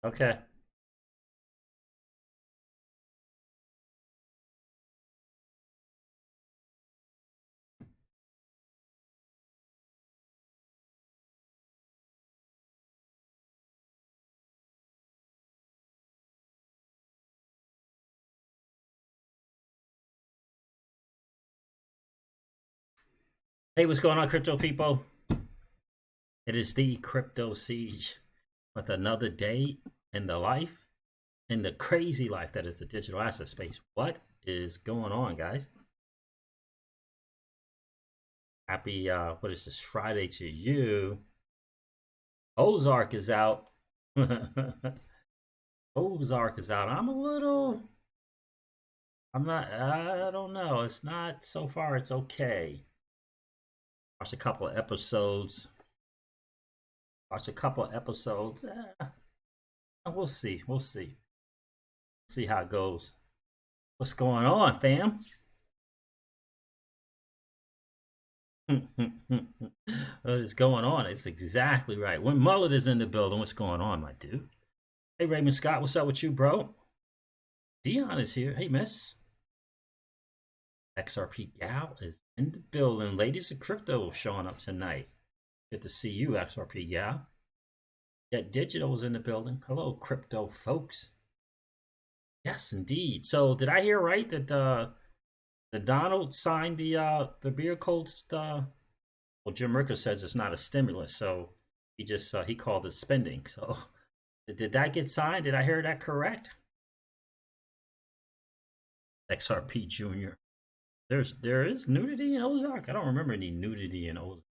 Okay. Hey, what's going on, crypto people? It is the Crypto Siege with another day in the life, in the crazy life that is the digital asset space. What is going on, guys? Happy, what is this, Friday to you. Ozark is out. Ozark is out. I don't know. It's not, so far, it's okay. Watched a couple of episodes. We'll see. We'll see. See how it goes. What's going on, fam? What is going on? It's exactly right. When Mullet is in the building, what's going on, my dude? Hey, Raymond Scott, what's up with you, bro? Dion is here. Hey, miss. XRP Gal is in the building. Ladies of Crypto showing up tonight. Good to see you, XRP Gal. Jet Digital is in the building. Hello, crypto folks. Yes, indeed. So, did I hear right that the Donald signed the beer code stuff? Well, Jim Ricker says it's not a stimulus, so he called it spending. So, did that get signed? Did I hear that correct? XRP Junior. There is nudity in Ozark. I don't remember any nudity in Ozark.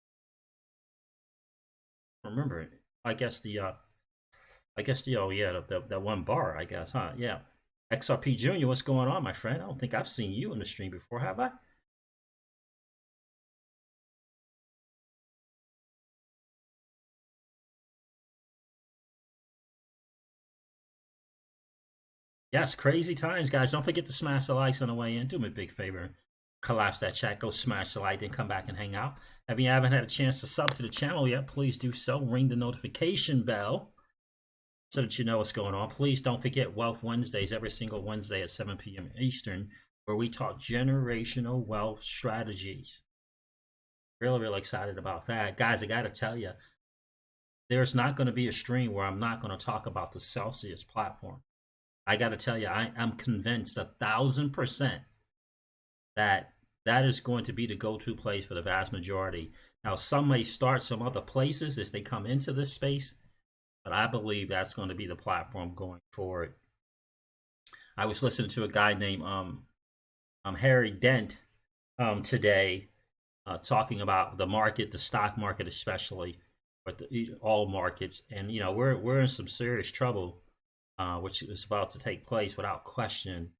I don't remember it. I guess oh yeah, that one bar, I guess, huh? Yeah. XRP Junior, what's going on, my friend? I don't think I've seen you on the stream before, have I? Yes, crazy times, guys. Don't forget to smash the likes on the way in. Do me a big favor. Collapse that chat. Go smash the like, then come back and hang out. If you haven't had a chance to sub to the channel yet, please do so. Ring the notification bell so that you know what's going on. Please don't forget Wealth Wednesdays every single Wednesday at 7 p.m. Eastern, where we talk generational wealth strategies. Really excited about that. Guys, I got to tell you, there's not going to be a stream where I'm not going to talk about the Celsius platform. I got to tell you, I am convinced 1,000% that that is going to be the go-to place for the vast majority. Now, some may start some other places as they come into this space, but I believe that's going to be the platform going forward. I was listening to a guy named Harry Dent today talking about the market, the stock market especially, but all markets, and we're in some serious trouble, which is about to take place without question.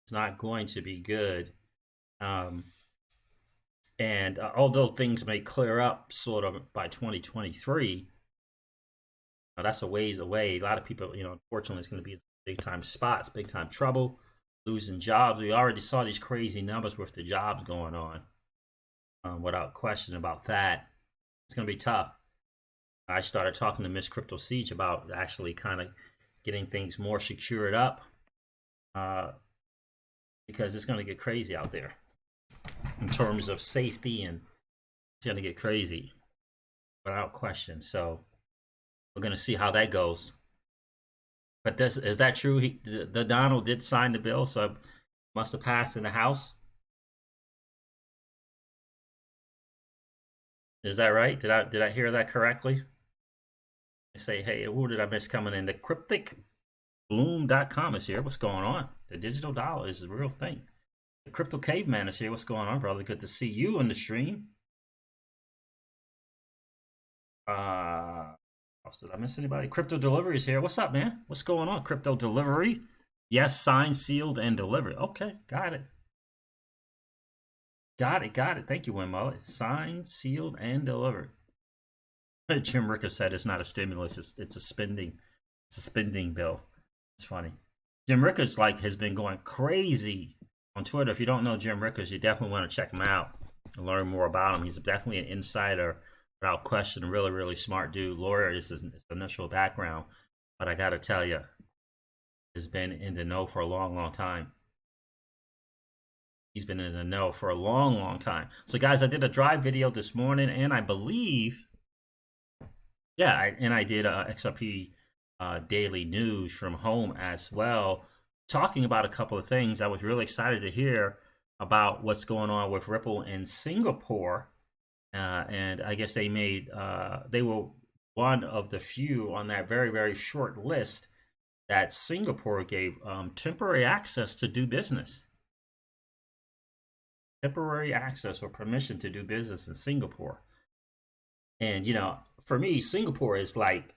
It's not going to be good. And although things may clear up sort of by 2023, that's a ways away. A lot of people, unfortunately, it's going to be big time spots, big time trouble, losing jobs. We already saw these crazy numbers with the jobs going on. Without question about that, it's going to be tough. I started talking to Miss Crypto Siege about actually kind of getting things more secured up, because it's going to get crazy out there in terms of safety, and it's going to get crazy without question. So we're going to see how that goes. But is that true? The Donald did sign the bill, so it must have passed in the House. Is that right? Did I hear that correctly? I say, hey, who did I miss coming in? The crypticbloom.com is here. What's going on? The digital dollar is a real thing. The Crypto Caveman is here. What's going on, brother? Good to see you on the stream. Did I miss anybody? Crypto Delivery is here. What's up, man? What's going on? Crypto Delivery. Yes, signed, sealed, and delivered. Okay, got it. Got it. Thank you, Win Mullet. Signed, sealed, and delivered. Jim Ricker said it's not a stimulus. It's a spending bill. It's funny. Jim Rickers has been going crazy on Twitter. If you don't know Jim Rickers, you definitely want to check him out and learn more about him. He's definitely an insider, without question. Really smart dude. Lawyer is his initial background. but I gotta tell you, has been in the know for a long, long time. He's been in the know for a long, long time. So, guys, I did a drive video this morning, and I believe, yeah, I did a XRP daily news from home as well, talking about a couple of things. I was really excited to hear about what's going on with Ripple in Singapore, and I guess they were one of the few on that very, very short list that Singapore gave temporary access to do business. Temporary access or permission to do business in Singapore. And, for me, Singapore is like,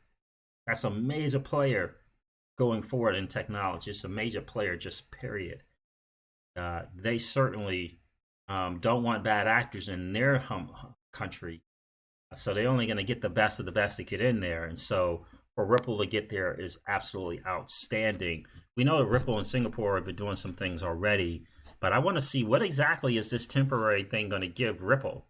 that's a major player going forward in technology. It's a major player, just period. They certainly don't want bad actors in their country. So they're only going to get the best of the best to get in there. And so for Ripple to get there is absolutely outstanding. We know that Ripple and Singapore have been doing some things already, but I want to see what exactly is this temporary thing going to give Ripple,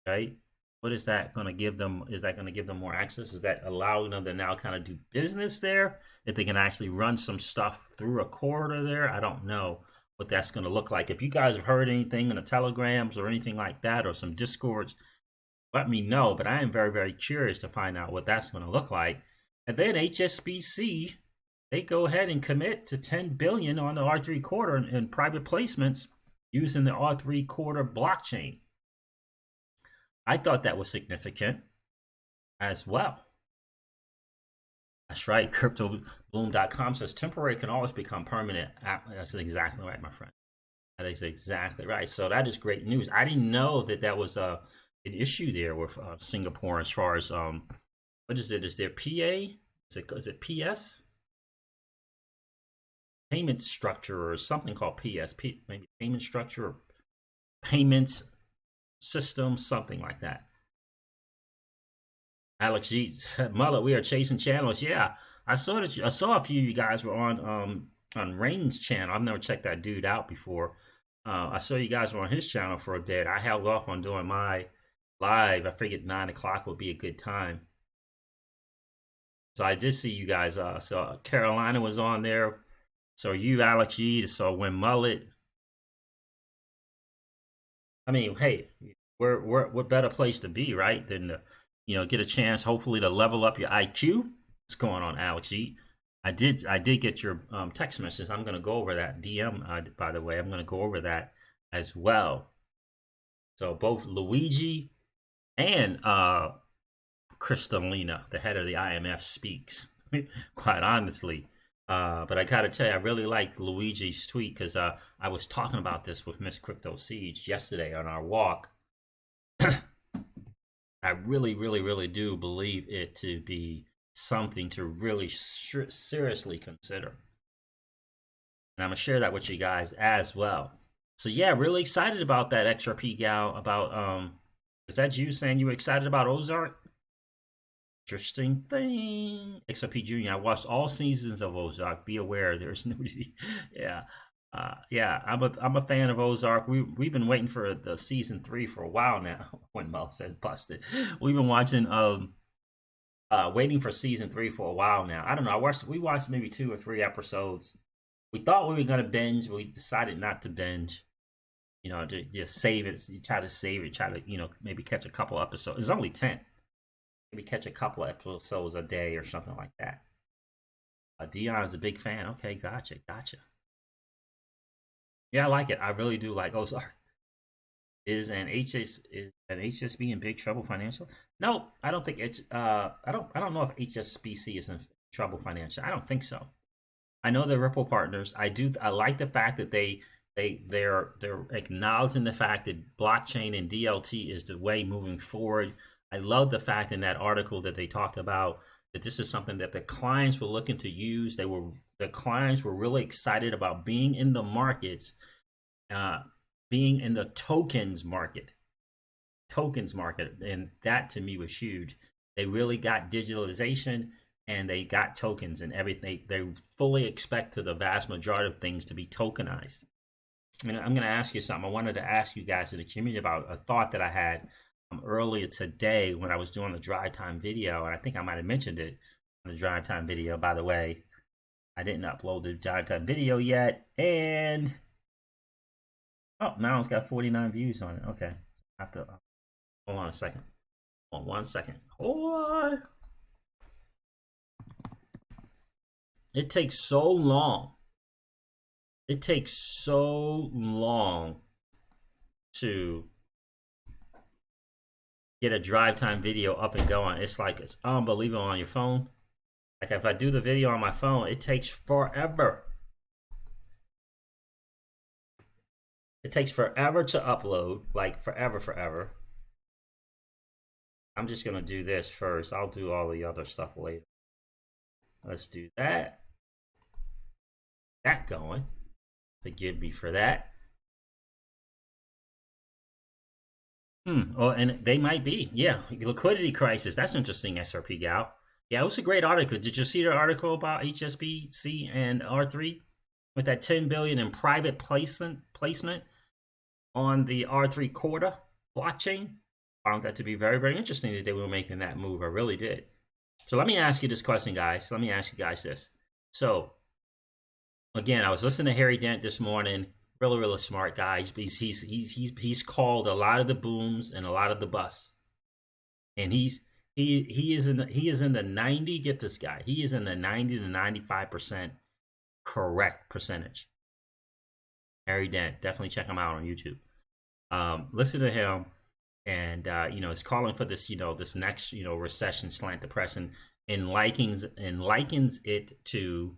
right? What is that going to give them? Is that going to give them more access? Is that allowing them to now kind of do business there? If they can actually run some stuff through a corridor there? I don't know what that's going to look like. If you guys have heard anything in the telegrams or anything like that, or some discords, let me know. But I am very, very curious to find out what that's going to look like. And then HSBC, they go ahead and commit to 10 billion on the R3 quarter in private placements using the R3 quarter blockchain. I thought that was significant as well. That's right. CryptoBloom.com says temporary can always become permanent. That's exactly right, my friend. That is exactly right. So that is great news. I didn't know that was an issue there with Singapore as far as what is it? Is there PA? Is it PS? Payment structure or something called PSP, maybe payment structure or payments system, something like that. Alex G, Mullet, we are chasing channels. Yeah, I saw a few of you guys were on Rain's channel. I've never checked that dude out before. I saw you guys were on his channel for a bit. I held off on doing my live. I figured 9 o'clock would be a good time. So I did see you guys. So Carolina was on there. So you, Alex G, so when Mullet. I mean, hey, what better place to be, right? Than to, get a chance, hopefully, to level up your IQ. What's going on, Alex G? I did get your text message. I'm going to go over that DM. By the way, I'm going to go over that as well. So both Luigi and Kristalina, the head of the IMF, speaks. Quite honestly. But I gotta tell you, I really like Luigi's tweet because I was talking about this with Miss Crypto Siege yesterday on our walk. I really, really, really do believe it to be something to really seriously consider. And I'm gonna share that with you guys as well. So yeah, really excited about that XRP gal. About is that you saying you were excited about Ozark? Interesting thing. XRP Junior, I watched all seasons of Ozark. Be aware, there's nudity. Yeah, yeah. I'm a fan of Ozark. We've been waiting for the season 3 for a while now. When Mel said busted, we've been watching waiting for season 3 for a while now. I don't know. We watched maybe 2 or 3 episodes. We thought we were gonna binge, but we decided not to binge. Just save it. You try to save it. Try to maybe catch a couple episodes. It's only 10. Maybe catch a couple of episodes a day or something like that. Dion's a big fan. Okay, gotcha. Yeah, I like it. I really do like Ozark. Is an HSB in big trouble financial? No, I don't think it's. I don't know if HSBC is in trouble financial. I don't think so. I know they're Ripple partners. I like the fact that they're acknowledging the fact that blockchain and DLT is the way moving forward. I love the fact in that article that they talked about that this is something that the clients were looking to use. The clients were really excited about being in the markets, being in the tokens market, and that to me was huge. They really got digitalization and they got tokens and everything. They fully expect the vast majority of things to be tokenized. And I'm going to ask you something. I wanted to ask you guys in the community about a thought that I had earlier today when I was doing the drive time video, and I think I might have mentioned it. The drive time video, by the way, I didn't upload the drive time video yet, and oh, now it's got 49 views on it. Okay, I have to hold on a second. Hold on 1 second. Hold on. It takes so long. It takes so long to get a drive time video up and going. It's like it's unbelievable on your phone. Like if I do the video on my phone, it takes forever. It takes forever to upload, like forever. I'm just gonna do this first. I'll do all the other stuff later. Let's do that. That going. Forgive me for that. Oh, and they might be. Yeah, liquidity crisis. That's interesting, SRP Gal. Yeah, it was a great article. Did you see the article about HSBC and R3 with that 10 billion in private placement on the R3 Corda blockchain? I found that to be very, very interesting that they were making that move. I really did. So let me ask you this question, guys. Let me ask you guys this. So again, I was listening to Harry Dent this morning. Really smart guys. He's called a lot of the booms and a lot of the busts, and he is in the 90. Get this guy. He is in the 90 to 95% correct percentage. Harry Dent, definitely check him out on YouTube. Listen to him, and he's calling for this this next recession slant depression, and likens it to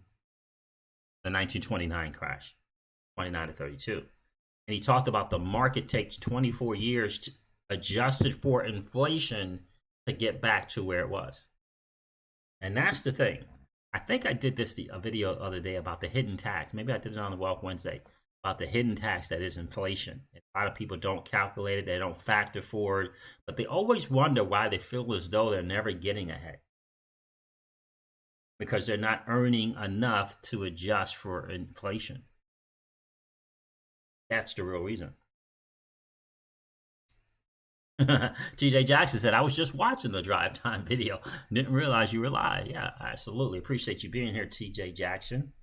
the 1929 crash. 29 to 32. And he talked about the market takes 24 years to, adjusted for inflation, to get back to where it was. And that's the thing. I think I did a video the other day about the hidden tax. Maybe I did it on the Wealth Wednesday about the hidden tax that is inflation. And a lot of people don't calculate it. They don't factor for it. But they always wonder why they feel as though they're never getting ahead. Because they're not earning enough to adjust for inflation. That's the real reason. TJ Jackson said, I was just watching the drive time video. Didn't realize you were live. Yeah, absolutely. Appreciate you being here, TJ Jackson.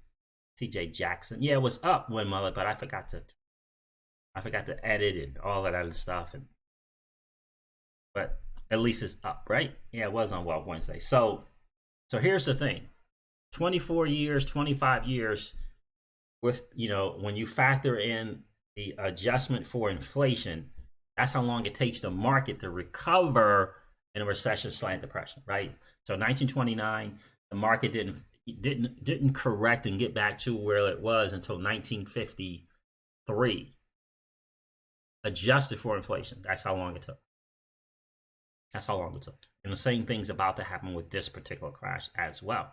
TJ Jackson. Yeah, it was up one mullet, but I forgot to edit and all that other stuff. But at least it's up, right? Yeah, it was on Wealth Wednesday. So here's the thing. 24 years, 25 years with, when you factor in the adjustment for inflation, that's how long it takes the market to recover in a recession slant depression, right? So 1929, the market didn't correct and get back to where it was until 1953. Adjusted for inflation. That's how long it took. And the same thing's about to happen with this particular crash as well.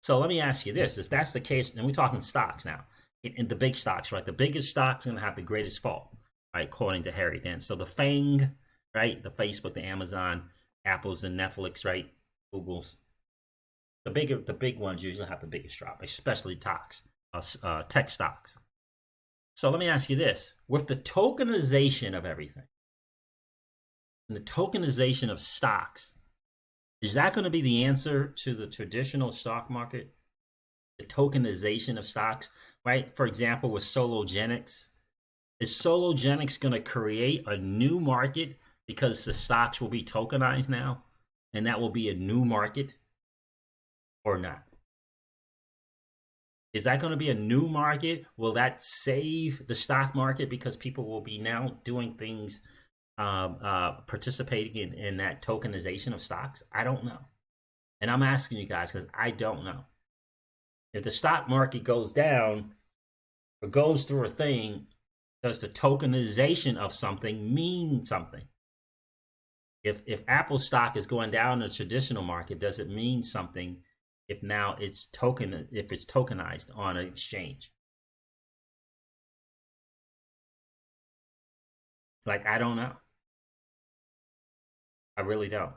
So let me ask you this. If that's the case, and we're talking stocks now, in the big stocks, right? The biggest stock's going to have the greatest fall, right? According to Harry Dent. So the FANG, right? The Facebook, the Amazon, Apple's, and Netflix, right? Google's. The big ones usually have the biggest drop, especially tech stocks. So let me ask you this. With the tokenization of everything, and the tokenization of stocks, is that going to be the answer to the traditional stock market? The tokenization of stocks, right? For example, with Sologenics. Is Sologenics going to create a new market because the stocks will be tokenized now? And that will be a new market or not? Is that going to be a new market? Will that save the stock market because people will be now doing things, participating in that tokenization of stocks? I don't know. And I'm asking you guys because I don't know. If the stock market goes down or goes through a thing, does the tokenization of something mean something? If Apple stock is going down in the traditional market, does it mean something if now it's tokenized on an exchange? Like, I don't know. I really don't.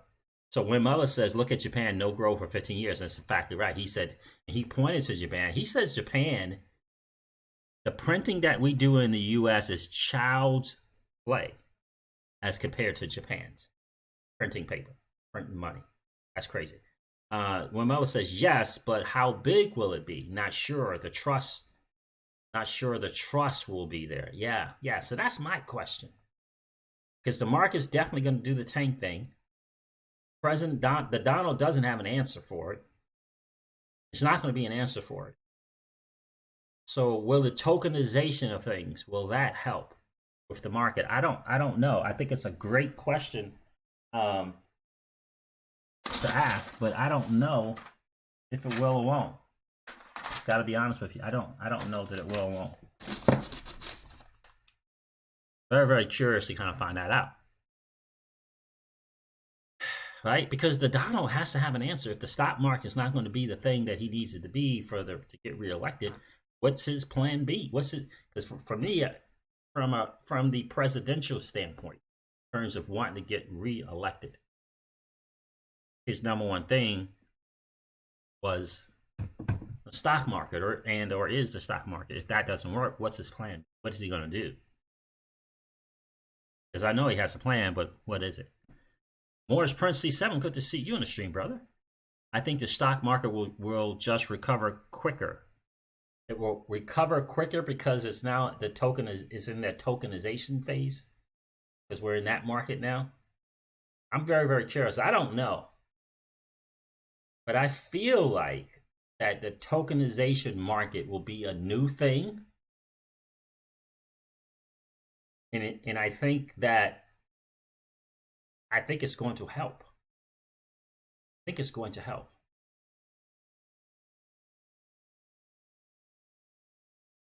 So when Muller says, look at Japan, no growth for 15 years, that's exactly right. He said, and he pointed to Japan. He says Japan, the printing that we do in the U.S. is child's play as compared to Japan's printing paper, printing money. That's crazy. When Mella says yes, but how big will it be? Not sure. Not sure the trust will be there. Yeah. So that's my question. Because the market's definitely going to do the tank thing. The Donald doesn't have an answer for it. It's not going to be an answer for it. So will the tokenization of things, will that help with the market? I don't know. I think it's a great question to ask, but I don't know if it will or won't. Got to be honest with you. I don't know that it will or won't. Very, very curious to kind of find that out. Right? Because the Donald has to have an answer. If the stock market is not going to be the thing that he needs it to be to get reelected, what's his plan B? Because for me, from the presidential standpoint, in terms of wanting to get reelected, his number one thing was the stock market, or is the stock market. If that doesn't work, what's his plan? What is he going to do? Because I know he has a plan, but what is it? Morris Prince C7, good to see you on the stream, brother. I think the stock market will just recover quicker. It will recover quicker because it's now the token is in that tokenization phase, because we're in that market now. I'm very, very curious. I don't know, but I feel like that the tokenization market will be a new thing, and I think it's going to help. I think it's going to help.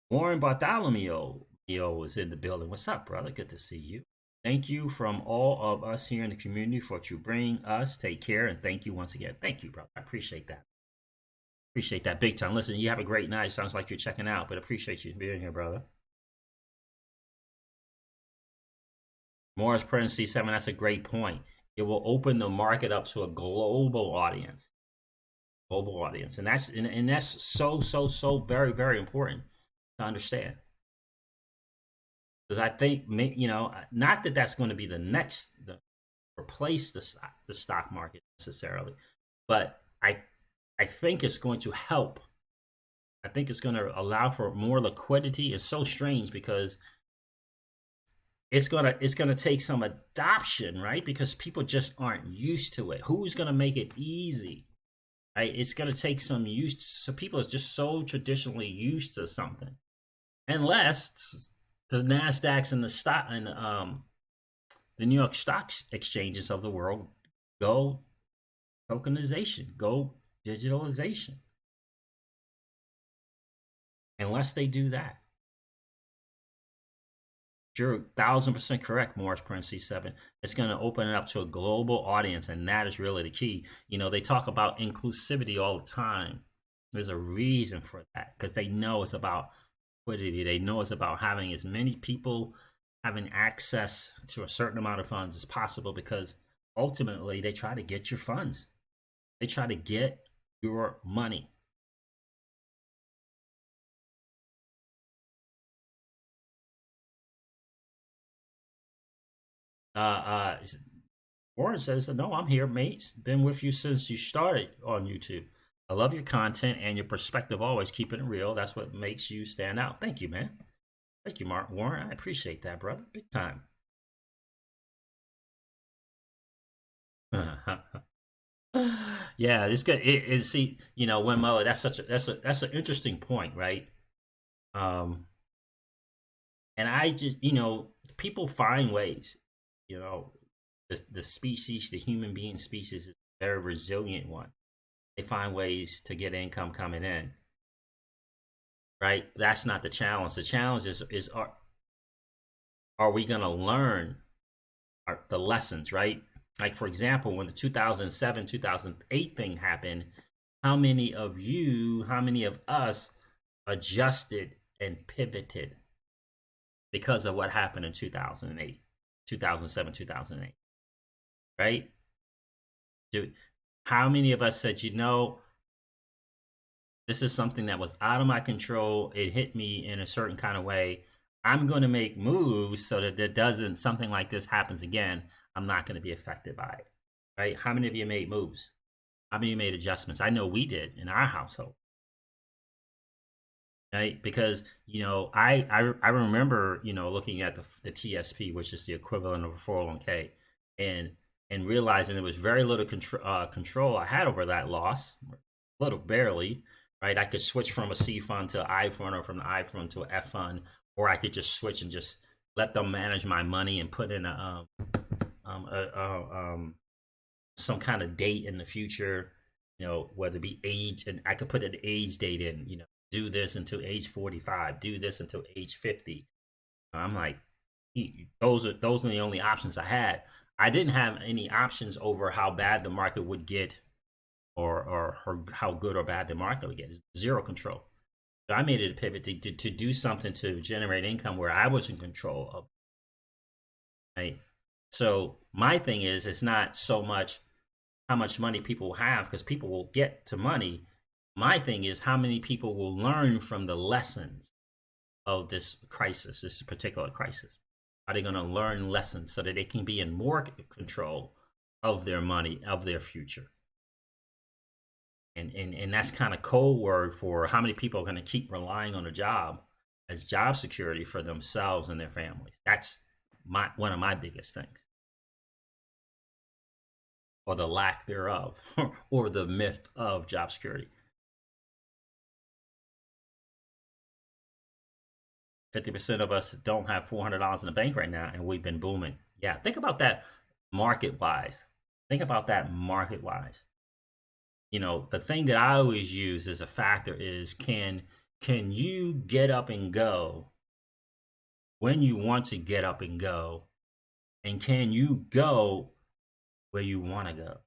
Warren Bartholomew is in the building. What's up, brother? Good to see you. Thank you from all of us here in the community for what you bring us. Take care, and thank you once again. Thank you, brother. I appreciate that. Appreciate that big time. Listen, you have a great night. Sounds like you're checking out, but appreciate you being here, brother. Morris Prince C7, that's a great point. It will open the market up to a global audience. And that's so very, very important to understand. Because I think, not that that's going to be the replace the stock market necessarily, but I think it's going to help. I think it's going to allow for more liquidity. It's so strange because it's gonna take some adoption, right? Because people just aren't used to it. Who's gonna make it easy, right? It's gonna take some use. So people are just so traditionally used to something, unless the Nasdaqs and the New York Stock Exchanges of the world go tokenization, go digitalization. Unless they do that. You're 1,000% correct, Morris Prince C7. It's going to open it up to a global audience, and that is really the key. They talk about inclusivity all the time. There's a reason for that, because they know it's about liquidity. They know it's about having as many people having access to a certain amount of funds as possible, because ultimately they try to get your funds. They try to get your money. Warren says, no, I'm here, mate. Been with you since you started on YouTube. I love your content and your perspective, always keeping it real. That's what makes you stand out. Thank you, man. Thank you, Warren. I appreciate that, brother. Big time. Yeah, it's good. See, when Muller, that's an interesting point, right? And I just, people find ways, the species, the human being species is a very resilient one. They find ways to get income coming in, right? That's not the challenge. The challenge is are we going to learn the lessons, right? Like, for example, when the 2007, 2008 thing happened, how many of us adjusted and pivoted because of what happened in 2008, 2007, 2008, right? How many of us said, this is something that was out of my control. It hit me in a certain kind of way. I'm going to make moves so that something like this happens again. I'm not going to be affected by it, right? How many of you made moves? How many made adjustments? I know we did in our household, right? Because I remember looking at the TSP, which is the equivalent of a 401k, and realizing there was very little control I had over that loss, little barely, right? I could switch from a C fund to an I fund, or from the I fund to an F fund, or I could just switch and just let them manage my money and put in um, a, some kind of date in the future, whether it be age, and I could put an age date in, do this until age 45, do this until age 50. I'm like, those are the only options I had. I didn't have any options over how bad the market would get, or how good or bad the market would get. Zero control. So I made it a pivot to do something to generate income where I was in control of. Right. So my thing is, it's not so much how much money people have, because people will get to money. My thing is how many people will learn from the lessons of this crisis, this particular crisis. Are they going to learn lessons so that they can be in more control of their money, of their future? And that's kind of code word for how many people are going to keep relying on a job as job security for themselves and their families. That's one of my biggest things, or the lack thereof, or the myth of job security. 50% of us don't have $400 in the bank right now, and we've been booming. Yeah, think about that market wise. Think about that market wise. The thing that I always use as a factor is, can you get up and go when you want to get up and go, and can you go where you want to go?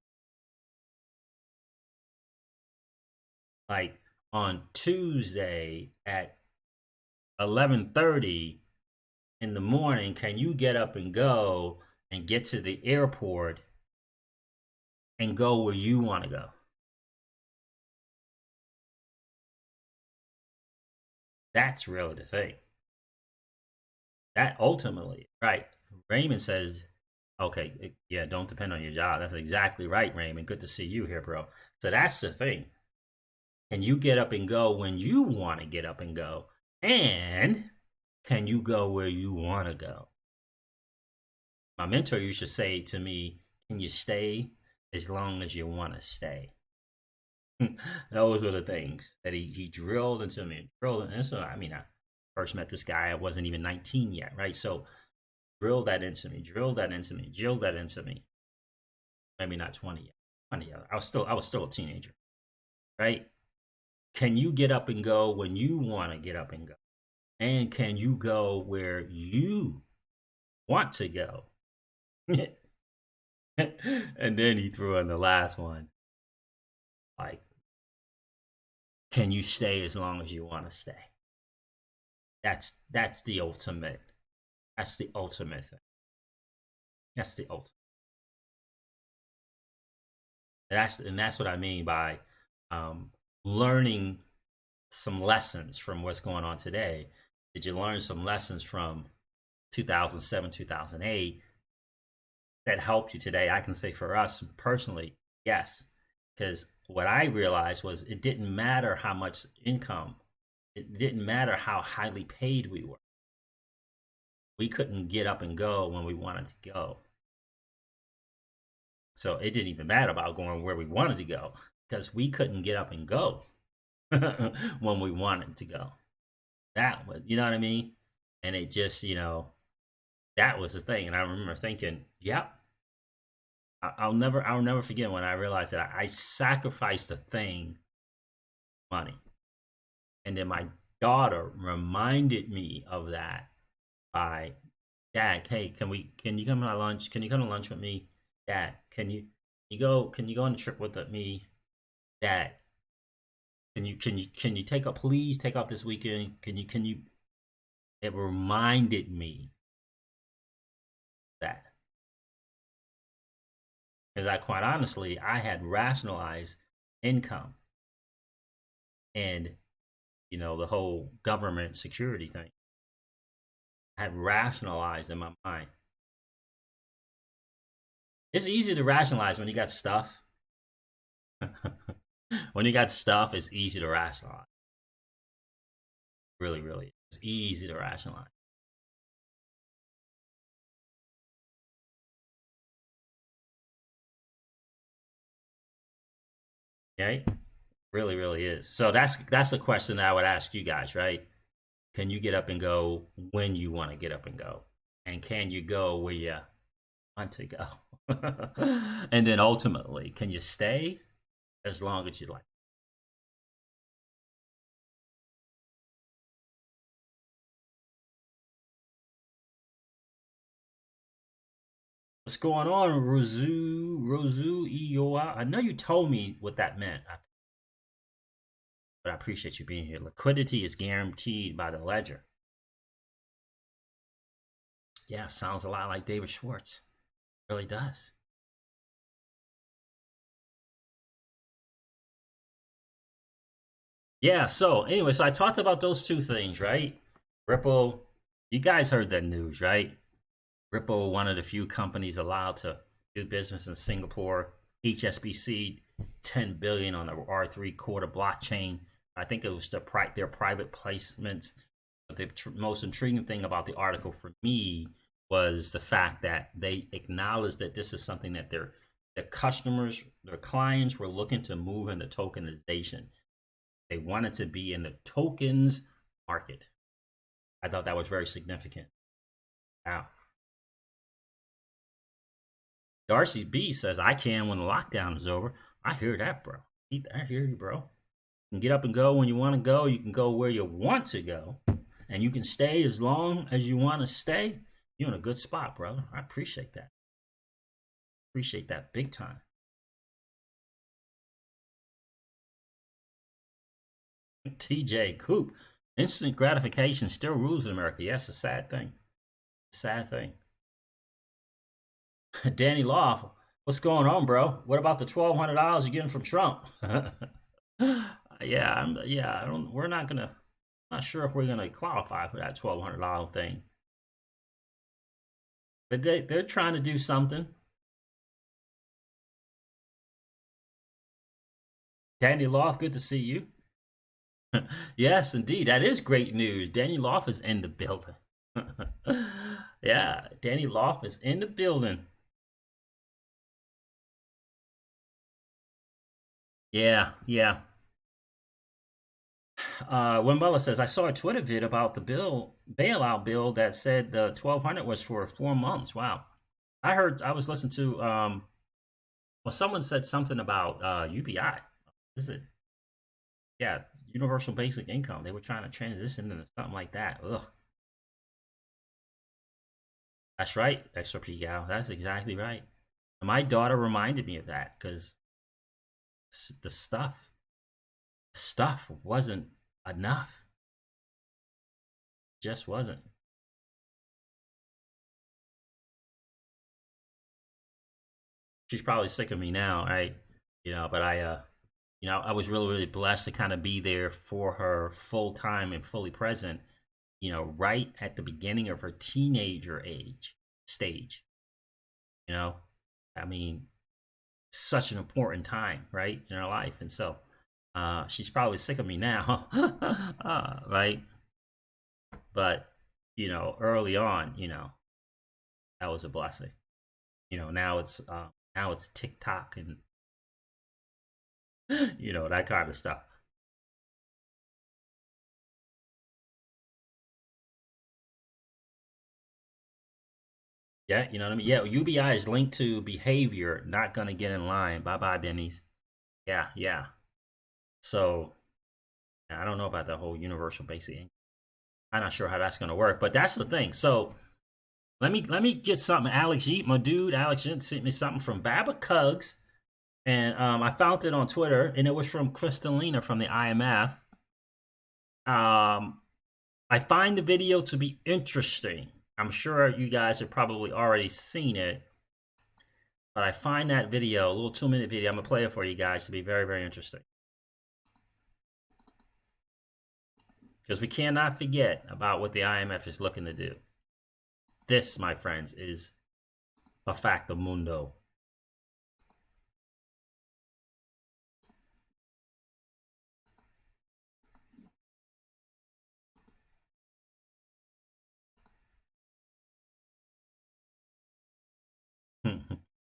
Like on Tuesday at 11:30 in the morning, can you get up and go and get to the airport and go where you want to go? That's really the thing. That ultimately, right? Raymond says, okay, yeah, don't depend on your job. That's exactly right, Raymond. Good to see you here, bro. So that's the thing. Can you get up and go when you want to get up and go? And can you go where you want to go? My mentor used to say to me, can you stay as long as you want to stay? Those were the things that he drilled into me. Drilled, and so, I mean, I first met this guy, I wasn't even 19 yet, right? So drill that into me, drill that into me, drill that into me. Maybe not 20 yet. 20 yet. I was still a teenager, right? Can you get up and go when you want to get up and go? And can you go where you want to go? And then he threw in the last one, like, can you stay as long as you want to stay? That's the ultimate. That's the ultimate thing. That's the ultimate. That's what I mean by learning some lessons from what's going on today. Did you learn some lessons from 2007, 2008 that helped you today? I can say for us personally, yes. Because what I realized was, it didn't matter how much income, it didn't matter how highly paid we were. We couldn't get up and go when we wanted to go. So it didn't even matter about going where we wanted to go, because we couldn't get up and go when we wanted to go. That was, you know what I mean? And it just, that was the thing. And I remember thinking, yep, I'll never forget when I realized that I sacrificed a thing, money. And then my daughter reminded me of that by, Dad, hey, can you come to lunch? Can you come to lunch with me? Dad, can you go on a trip with me? Dad, can you please take off this weekend? Can you it reminded me that. Because I, quite honestly, I had rationalized income and the whole government security thing. I had rationalized in my mind. It's easy to rationalize when you got stuff. When you got stuff, it's easy to rationalize. Really, really, it's easy to rationalize. Right? Really, really is. So that's the question that I would ask you guys, right? Can you get up and go when you want to get up and go? And can you go where you want to go? And then ultimately, can you stay as long as you like? What's going on, Rozu Ioa? I know you told me what that meant, but I appreciate you being here. Liquidity is guaranteed by the ledger. Yeah, sounds a lot like David Schwartz. It really does. Yeah, so anyway, so I talked about those two things, right? Ripple, you guys heard that news, right? Ripple, one of the few companies allowed to do business in Singapore. HSBC, 10 billion on the R3 quarter blockchain. I think it was their private placements. But the most intriguing thing about the article for me was the fact that they acknowledged that this is something that their customers, their clients were looking to move into tokenization. They wanted to be in the tokens market. I thought that was very significant. Now, Darcy B says, I can when the lockdown is over. I hear that, bro. I hear you, bro. You can get up and go when you want to go. You can go where you want to go. And you can stay as long as you want to stay. You're in a good spot, brother. I appreciate that. Appreciate that big time. TJ Coop. Instant gratification still rules in America. Yes, a sad thing. Sad thing. Danny Law, what's going on, bro? What about the $1,200 you're getting from Trump? Yeah, I don't. We're not gonna. Not sure if we're gonna qualify for that $1,200 thing. But they're trying to do something. Danny Loft, good to see you. Yes, indeed, that is great news. Danny Loft is in the building. Yeah, Danny Loft is in the building. Yeah, yeah. Wimbella says, I saw a Twitter vid about the bailout bill that said the 1,200 was for 4 months. Wow. I was listening to, well, someone said something about UBI. Is it? Yeah, universal basic income. They were trying to transition into something like that. Ugh. That's right, XRP Gal. That's exactly right. My daughter reminded me of that because the stuff wasn't enough. Just wasn't. She's probably sick of me now, right? But I was really, really blessed to kind of be there for her full time and fully present, right at the beginning of her teenager age stage. You know, I mean, such an important time, right, in her life. And so she's probably sick of me now, right? But, early on, that was a blessing. Now it's TikTok and, that kind of stuff. Yeah, you know what I mean? Yeah, UBI is linked to behavior, not going to get in line. Bye bye, Benny's. Yeah, yeah. So I don't know about the whole universal basic income. I'm not sure how that's going to work, but that's the thing. So let me get something. Alex Yeet, my dude, Alex Yeet sent me something from Baba Cugs, and I found it on Twitter, and it was from Kristalina from the IMF. I find the video to be interesting. I'm sure you guys have probably already seen it, but I find that video, a little 2-minute video, I'm gonna play it for you guys, to be very, very interesting. Because we cannot forget about what the IMF is looking to do. This, my friends, is a facto mundo.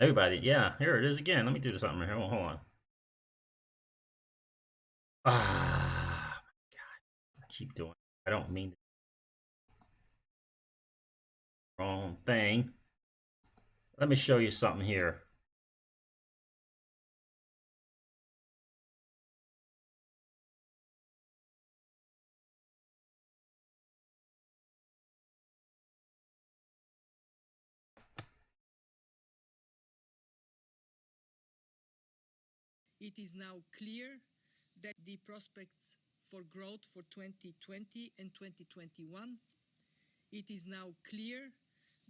Everybody, yeah, here it is again. Let me do something here. Hold on. Ah, God, I keep doing. I don't mean the wrong thing. Let me show you something here. It is now clear that the prospects for growth for 2020 and 2021, it is now clear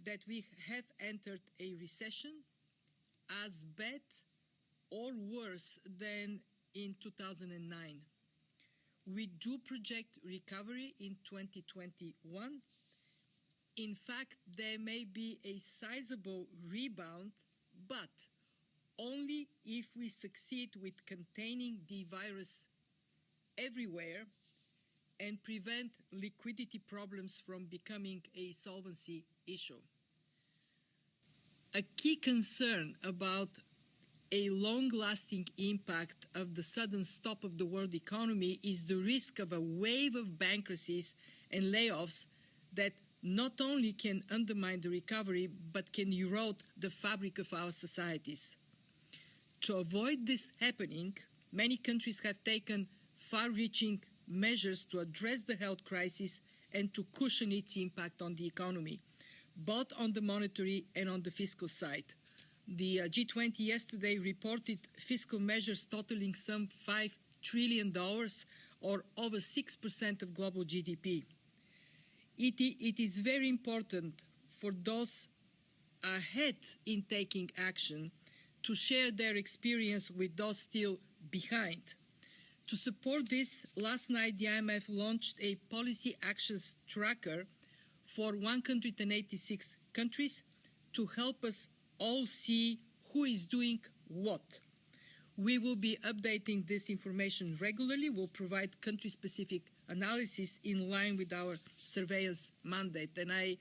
that we have entered a recession as bad or worse than in 2009. We do project recovery in 2021. In fact, there may be a sizable rebound, but only if we succeed with containing the virus everywhere and prevent liquidity problems from becoming a solvency issue. A key concern about a long-lasting impact of the sudden stop of the world economy is the risk of a wave of bankruptcies and layoffs that not only can undermine the recovery, but can erode the fabric of our societies. To avoid this happening, many countries have taken far-reaching measures to address the health crisis and to cushion its impact on the economy, both on the monetary and on the fiscal side. The G20 yesterday reported fiscal measures totaling some $5 trillion, or over 6% of global GDP. It is very important for those ahead in taking action to share their experience with those still behind. To support this, last night the IMF launched a policy actions tracker for 186 countries to help us all see who is doing what. We will be updating this information regularly. We'll provide country-specific analysis in line with our surveillance mandate. And I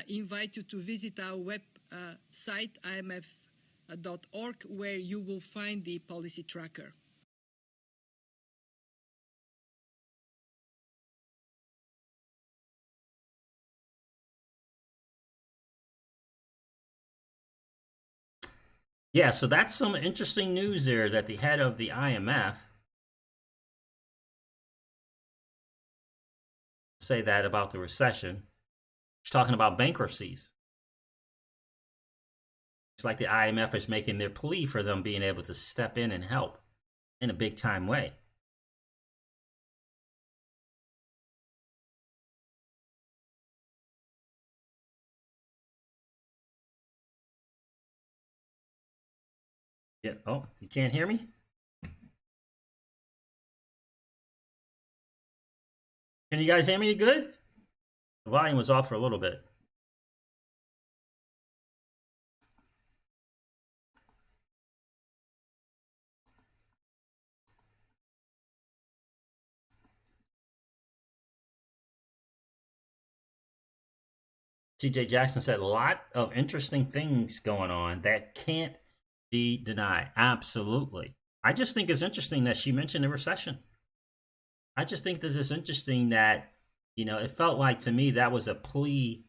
invite you to visit our website, imf.org, where you will find the policy tracker. Yeah, so that's some interesting news there that the head of the IMF say that about the recession. She's talking about bankruptcies. It's like the IMF is making their plea for them being able to step in and help in a big time way. Yeah. Oh, you can't hear me? Can you guys hear me good? The volume was off for a little bit. TJ Jackson said a lot of interesting things going on that can't be denied. Absolutely. I just think it's interesting that she mentioned the recession. I just think that it's interesting that, it felt like to me that was a plea,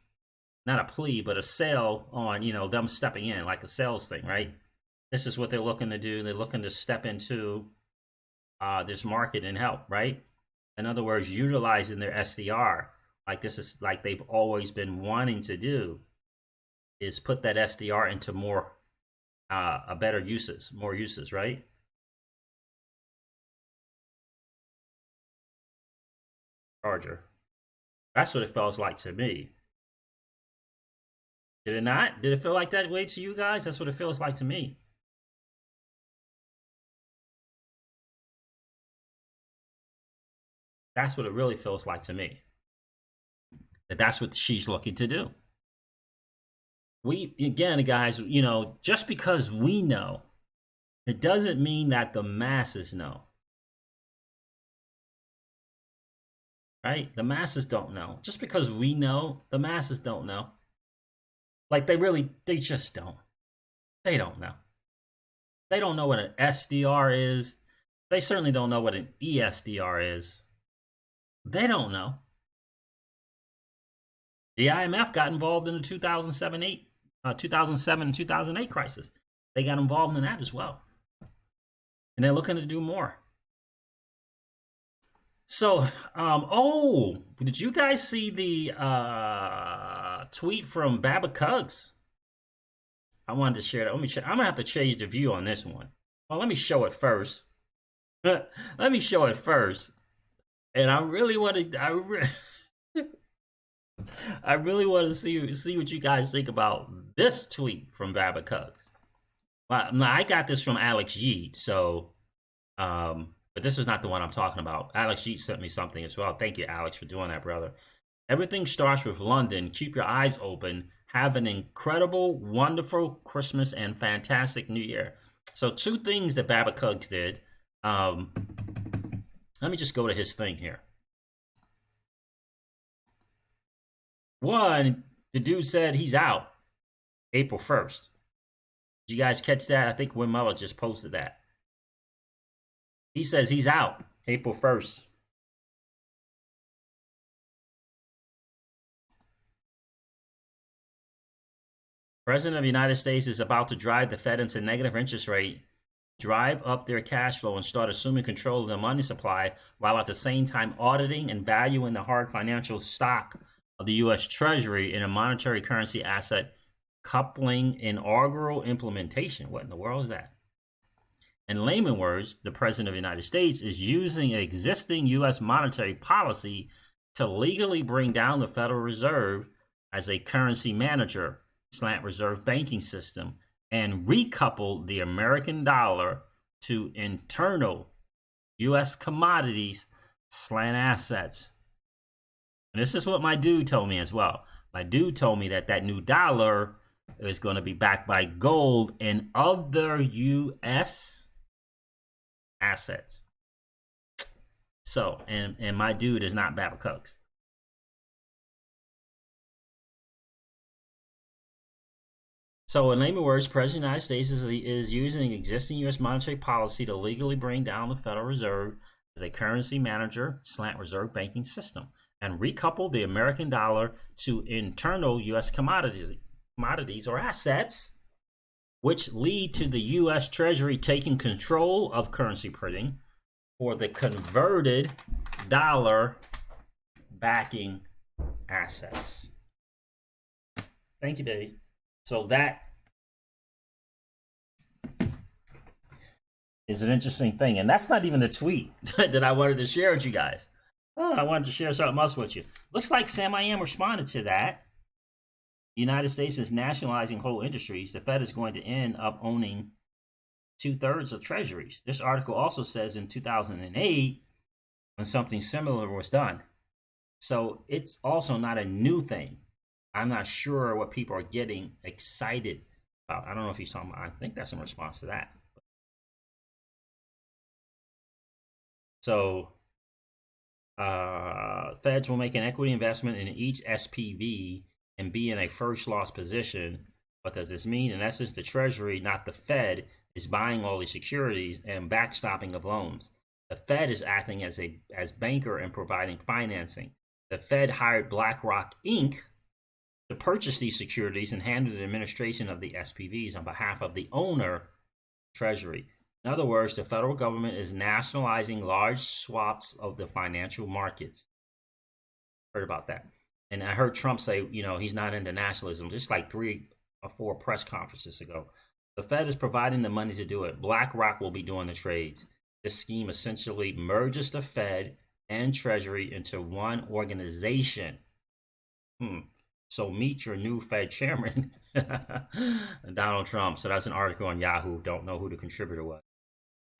not a plea, but a sale on, them stepping in, like a sales thing, right? This is what they're looking to do. They're looking to step into this market and help, right? In other words, utilizing their SDR, like this is like they've always been wanting to do, is put that SDR into more, a better uses, more uses, right? Charger. That's what it feels like to me. Did it not? Did it feel like that way to you guys? That's what it feels like to me. That's what it really feels like to me. That's what she's looking to do. We, again, guys, just because we know, it doesn't mean that the masses know. Right? The masses don't know. Just because we know, the masses don't know. Like they just don't. They don't know. They don't know what an SDR is. They certainly don't know what an ESDR is. They don't know. The IMF got involved in the 2007 and 2008 crisis. They got involved in that as well. And they're looking to do more. So, oh, did you guys see the tweet from Baba Cuggs? I wanted to share that. I'm gonna have to change the view on this one. Well, let me show it first. Let me show it first. And I really want to. I really want to see what you guys think about this tweet from Baba Cuggs. I got this from Alex Yeet, so but this is not the one I'm talking about. Alex Yeet sent me something as well. Thank you, Alex, for doing that, brother. Everything starts with London. Keep your eyes open. Have an incredible, wonderful Christmas and fantastic New Year. So 2 things that Baba Cuggs did. Let me just go to his thing here. 1, the dude said he's out April 1st. Did you guys catch that? I think Win Muller just posted that. He says he's out April 1st. President of the United States is about to drive the Fed into negative interest rate, drive up their cash flow, and start assuming control of the money supply, while at the same time auditing and valuing the hard financial stock of the U.S. Treasury in a monetary currency asset, coupling inaugural implementation. What in the world is that? In layman words, the President of the United States is using existing U.S. monetary policy to legally bring down the Federal Reserve as a currency manager / reserve banking system and recouple the American dollar to internal U.S. commodities / assets. And this is what my dude told me as well. My dude told me that new dollar is going to be backed by gold and other U.S. assets. So, and my dude is not Baba Cuggs. So, in layman words, President of the United States is using existing U.S. monetary policy to legally bring down the Federal Reserve as a currency manager / reserve banking system and recouple the American dollar to internal U.S. commodities or assets, which lead to the U.S. Treasury taking control of currency printing for the converted dollar backing assets. Thank you, baby. So that is an interesting thing. And that's not even the tweet that I wanted to share with you guys. Oh, I wanted to share something else with you. Looks like Sam I Am responded to that. The United States is nationalizing whole industries. The Fed is going to end up owning 2/3 of treasuries. This article also says in 2008, when something similar was done. So it's also not a new thing. I'm not sure what people are getting excited about. I don't know if he's talking about, I think that's in response to that. So feds will make an equity investment in each SPV and be in a first loss position. What does this mean? In essence, the Treasury, not the Fed, is buying all these securities and backstopping of loans. The Fed is acting as banker and providing financing. The Fed hired BlackRock Inc. to purchase these securities and handle the administration of the SPVs on behalf of the owner, Treasury. In other words, the federal government is nationalizing large swaths of the financial markets. Heard about that. And I heard Trump say, he's not into nationalism, just like 3 or 4 press conferences ago. The Fed is providing the money to do it. BlackRock will be doing the trades. This scheme essentially merges the Fed and Treasury into one organization. So meet your new Fed chairman, Donald Trump. So that's an article on Yahoo. Don't know who the contributor was.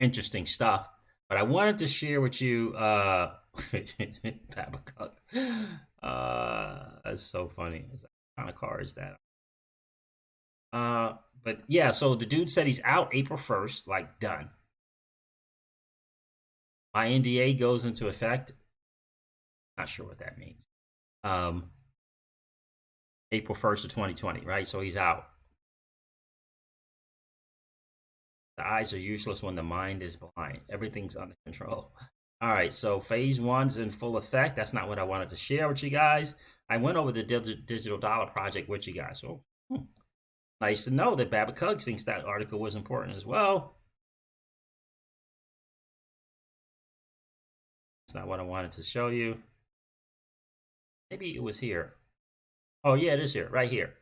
Interesting stuff. But I wanted to share with you, that's so funny. What kind of car is that? But yeah, so the dude said he's out April 1st, like done. My NDA goes into effect. Not sure what that means. April 1st of 2020, right? So he's out. The eyes are useless when the mind is blind. Everything's under control. All right, so phase one's in full effect. That's not what I wanted to share with you guys. I went over the digital dollar project with you guys. So nice to know that Babbitt Cuggs thinks that article was important as well. That's not what I wanted to show you. Maybe it was here. Oh, yeah, it is here, right here.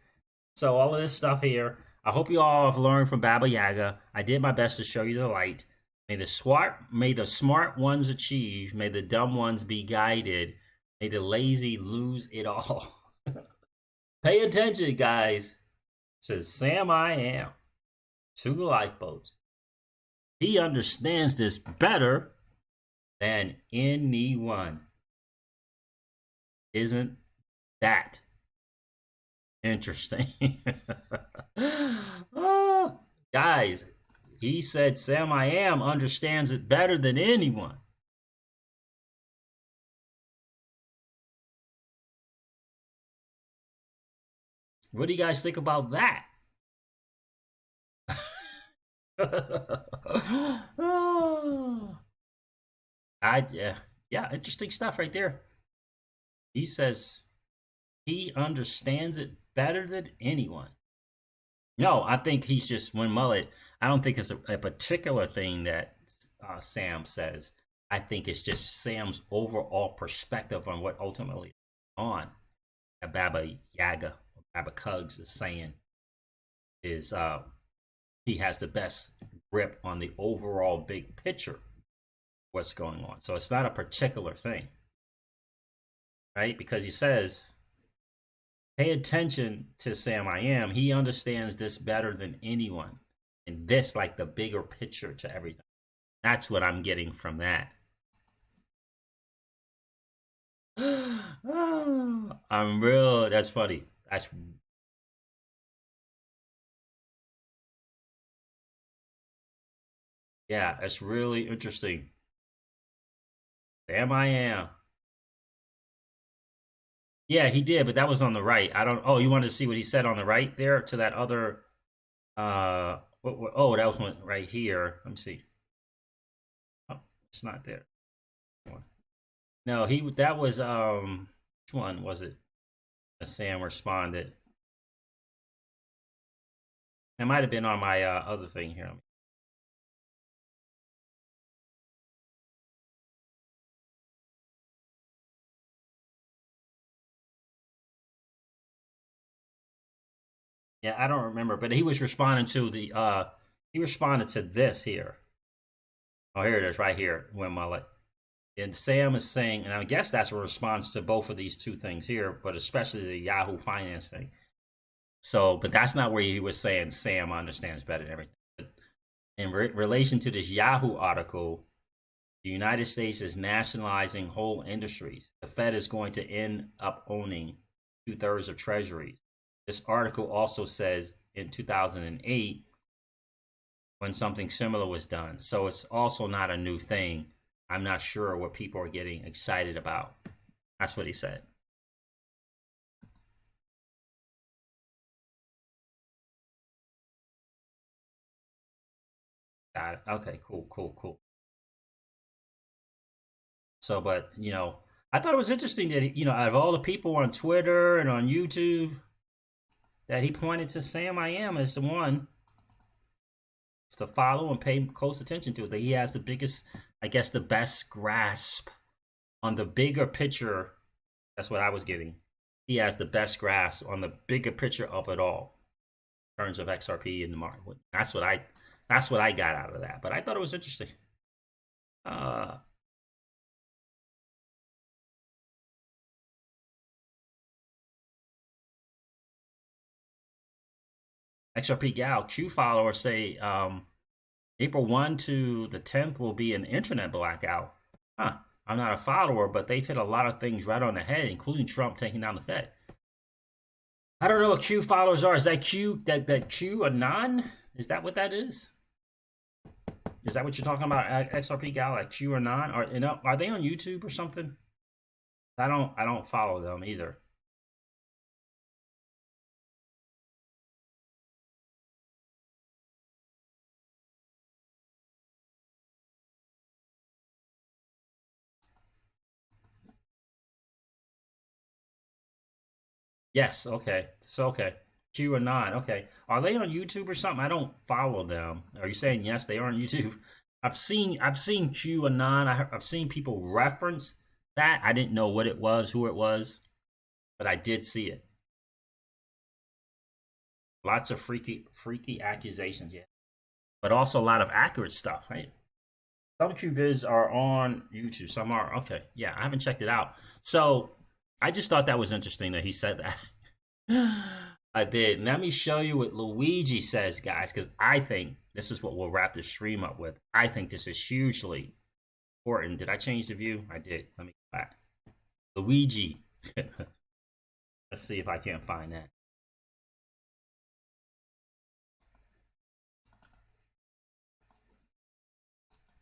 So all of this stuff here, I hope you all have learned from Baba Yaga. I did my best to show you the light. May the smart ones achieve. May the dumb ones be guided. May the lazy lose it all. Pay attention, guys, to Sam I Am, to the lifeboats. He understands this better than anyone. Isn't that interesting? Oh, guys, he said Sam I Am understands it better than anyone. What do you guys think about that? Yeah, interesting stuff right there. He says he understands it better than anyone. No, I think he's just when Mullet. I don't think it's a particular thing that Sam says. I think it's just Sam's overall perspective on what ultimately on Baba Yaga, Baba Cuggs is saying is he has the best grip on the overall big picture what's going on. So it's not a particular thing, right? Because he says, pay attention to Sam I Am. He understands this better than anyone. And this, like the bigger picture to everything. That's what I'm getting from that. That's funny. That's really interesting. Sam I Am. Yeah, he did, but that was on the right. I don't. Oh, you wanted to see what he said on the right there to that other. Oh, that was one right here. Let me see. Oh, it's not there. No, that was which one was it? Sam responded. It might have been on my other thing here. Yeah, I don't remember, but he was responding to the he responded to this here. Oh, here it is, right here, when Mullet. And Sam is saying, and I guess that's a response to both of these two things here, but especially the Yahoo Finance thing. So, but that's not where he was saying Sam understands better than everything. But in relation to this Yahoo article, the United States is nationalizing whole industries. The Fed is going to end up owning 2/3 of treasuries. This article also says in 2008 when something similar was done. So it's also not a new thing. I'm not sure what people are getting excited about. That's what he said. Got it. Okay, cool. So, but, I thought it was interesting that, out of all the people on Twitter and on YouTube, that he pointed to Sam I Am as the one to follow and pay close attention to. That he has the biggest, I guess, the best grasp on the bigger picture. That's what I was getting. He has the best grasp on the bigger picture of it all in terms of XRP and the market. That's what I got out of that. But I thought it was interesting. XRP Gal Q followers say April 1 to the 10th will be an internet blackout. Huh. I'm not a follower, but they've hit a lot of things right on the head, including Trump taking down the Fed. I don't know what Q followers are. Is that Q that Q Anon? Is that what that is? Is that what you're talking about? XRP Gal at Q Anon? Are they on YouTube or something? I don't follow them either. Yes, okay. So okay. QAnon, okay. Are they on YouTube or something? I don't follow them. Are you saying yes, they are on YouTube? I've seen QAnon. I've seen people reference that. I didn't know what it was, who it was, but I did see it. Lots of freaky accusations, yeah. But also a lot of accurate stuff, right? Some QVids are on YouTube. Some are okay. Yeah, I haven't checked it out. So I just thought that was interesting that he said that. I did. Let me show you what Luigi says, guys, because I think this is what we'll wrap the stream up with. I think this is hugely important. Did I change the view? I did. Let me go back. Luigi. Let's see if I can't find that.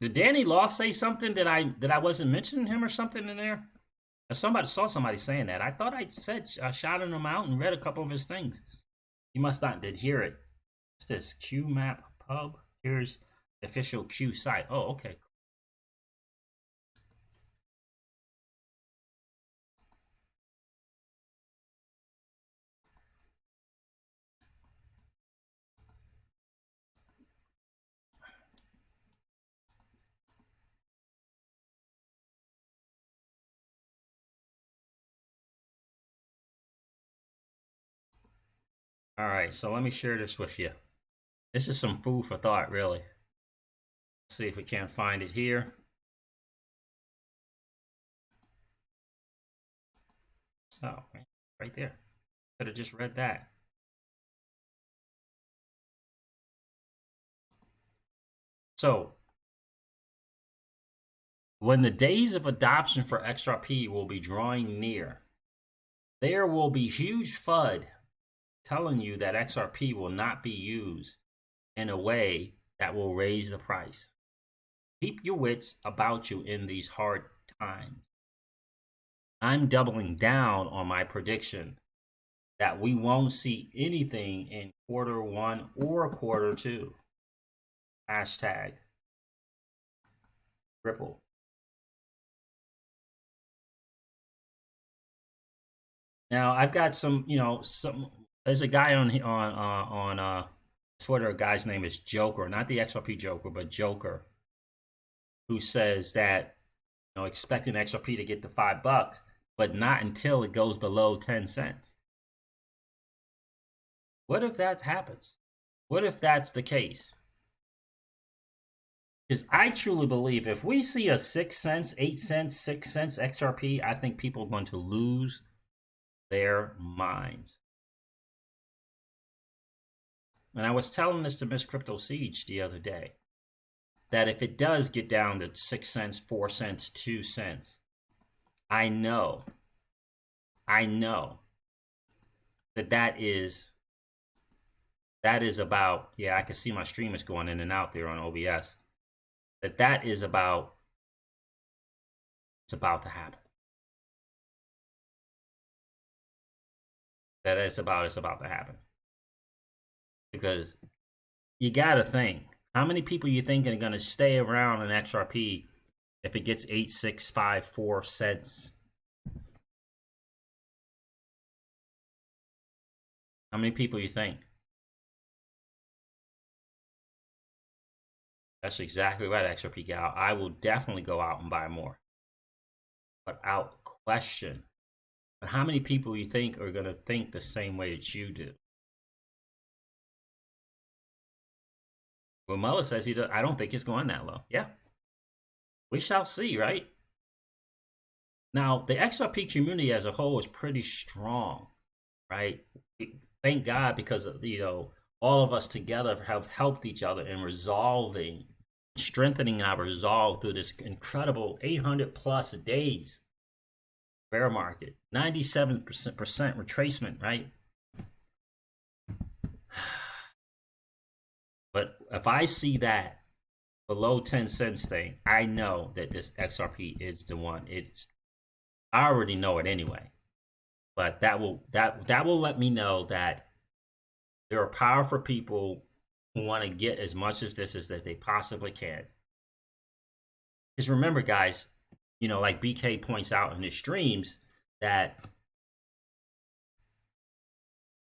Did Danny Law say something that I wasn't mentioning him or something in there? Somebody saw somebody saying that. I thought I said I shouted him out and read a couple of his things. You must not did hear it. What's this? QMap Pub. Here's the official Q site. Oh, okay. All right, so let me share this with you. This is some food for thought, really. Let's see if we can't find it here. Oh, right there. Could have just read that. So, when the days of adoption for XRP will be drawing near, there will be huge FUD telling you that XRP will not be used in a way that will raise the price. Keep your wits about you in these hard times. I'm doubling down on my prediction that we won't see anything in Q1 or Q2. Hashtag Ripple. Now I've got some, there's a guy on Twitter. A guy's name is Joker, not the XRP Joker, but Joker, who says that expecting XRP to get to $5, but not until it goes below 10 cents. What if that happens? What if that's the case? Because I truly believe if we see a 6 cents, 8 cents, 6 cents XRP, I think people are going to lose their minds. And I was telling this to Miss Crypto Siege the other day, that if it does get down to 6 cents, 4 cents, 2 cents, I know that is about, yeah, I can see my stream is going in and out there on OBS, that is about, it's about to happen. It's about to happen. Because you got to think, how many people you think are going to stay around in XRP if it gets 8.654 cents? How many people you think? That's exactly right, XRP Gal. I will definitely go out and buy more, without question. But how many people you think are going to think the same way that you do? Well, Mullah says he does. I don't think it's going that low. Yeah, we shall see, right? Now, the XRP community as a whole is pretty strong, right? Thank God, because all of us together have helped each other in resolving, strengthening our resolve through this incredible 800 plus days bear market, 97% retracement, right? But if I see that below 10 cents thing, I know that this XRP is the one. I already know it anyway. But that will let me know that there are powerful people who want to get as much of this as that they possibly can. Because remember, guys, like BK points out in his streams, that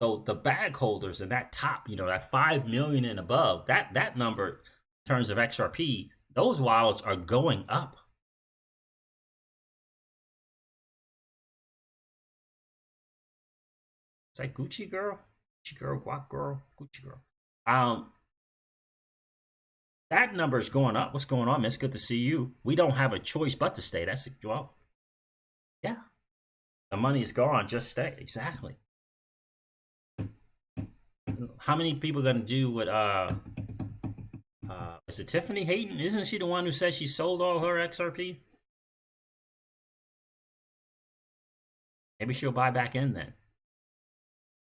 So the bag holders and that top, that 5 million and above, that number in terms of XRP, those wallets are going up. Is that Gucci girl? Gucci girl, guac girl, Gucci girl. That number is going up. What's going on, man? It's good to see you. We don't have a choice but to stay. That's, well, yeah. The money is gone. Just stay. Exactly. How many people are gonna do what? Is it Tiffany Hayden? Isn't she the one who said she sold all her XRP? Maybe she'll buy back in then.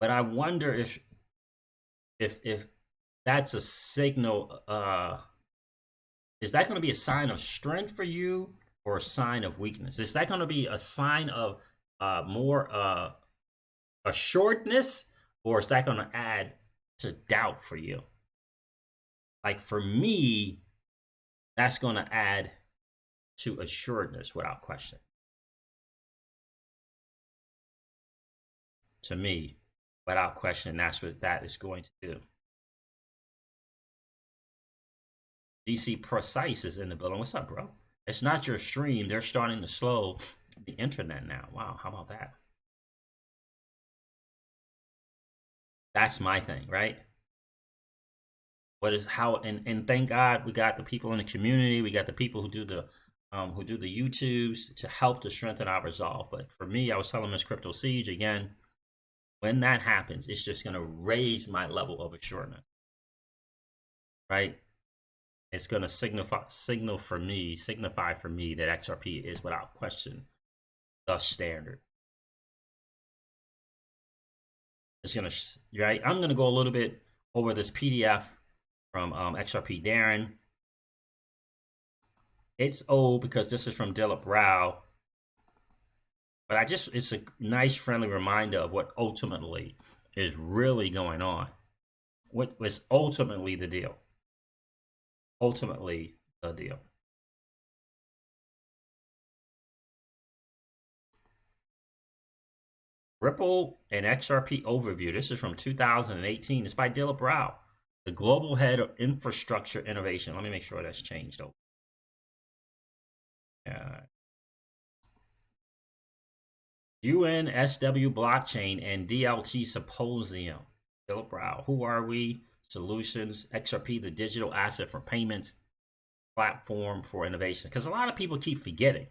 But I wonder if that's a signal. Is that going to be a sign of strength for you or a sign of weakness? Is that going to be a sign of more assuredness, or is that going to add to doubt for you? Like for me, that's going to add to assuredness without question. To me, without question, that's what that is going to do. DC Precise is in the building. What's up, bro? It's not your stream. They're starting to slow the internet now. Wow, how about that? That's my thing, right? What is how and thank God we got the people in the community. We got the people who do the YouTubes to help to strengthen our resolve. But for me, I was telling Miss Crypto Siege again, when that happens, it's just going to raise my level of assurance, right? It's going to signify for me that XRP is without question the standard. It's going to, right? I'm going to go a little bit over this PDF from XRP Darren. It's old because this is from Dilip Rao. But it's a nice friendly reminder of what ultimately is really going on. What was ultimately the deal? Ultimately the deal. Ripple and XRP overview. This is from 2018. It's by Dilip Rao, the global head of infrastructure innovation. Let me make sure that's changed over. UNSW blockchain and DLT symposium. Dilip Rao. Who are we? Solutions. XRP, the digital asset for payments platform for innovation. Because a lot of people keep forgetting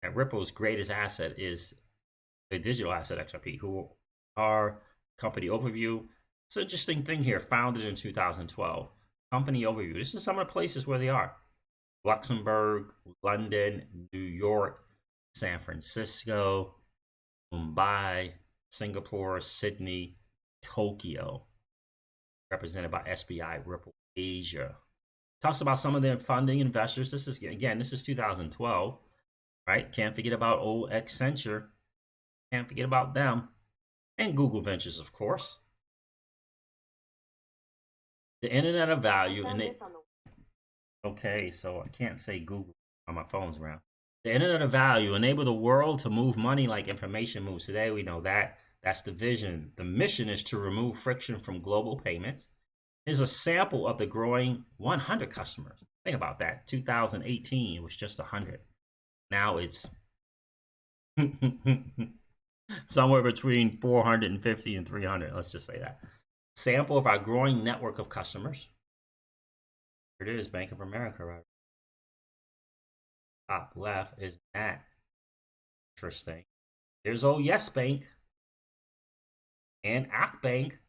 that Ripple's greatest asset is the digital asset XRP. Who are company overview? It's an interesting thing here. Founded in 2012. Company overview. This is some of the places where they are. Luxembourg, London, New York, San Francisco, Mumbai, Singapore, Sydney, Tokyo, represented by SBI Ripple Asia. Talks about some of their funding investors. This is 2012, right? Can't forget about old Accenture. Can't forget about them. And Google Ventures, of course. The Internet of Value. Okay, so I can't say Google on my phone's around. The Internet of Value, enable the world to move money like information moves today. We know that. That's the vision. The mission is to remove friction from global payments. Here's a sample of the growing 100 customers. Think about that. 2018, it was just 100. Now it's somewhere between 450 and 300. Let's just say that. Sample of our growing network of customers. Here it is, Bank of America, right? Top left is that. Interesting. There's old Yes Bank and Act Bank.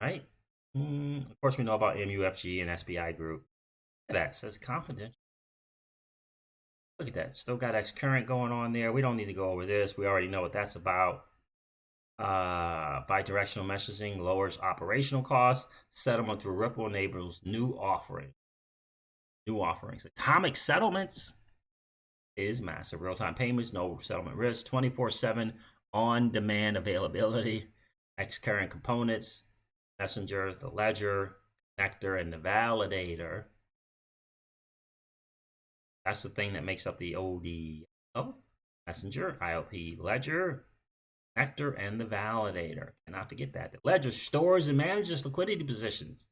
Right? Of course, we know about MUFG and SBI Group. Look at that. It says confidential. Look at that. Still got X current going on there. We don't need to go over this. We already know what that's about. Bidirectional messaging lowers operational costs. Settlement through Ripple enables new offerings. Atomic settlements is massive. Real-time payments, no settlement risk. 24/7 on-demand availability. X current components. Messenger, the ledger, connector, and the validator. That's the thing that makes up the ODO. Messenger, IOP ledger, connector, and the validator. Cannot forget that. The ledger stores and manages liquidity positions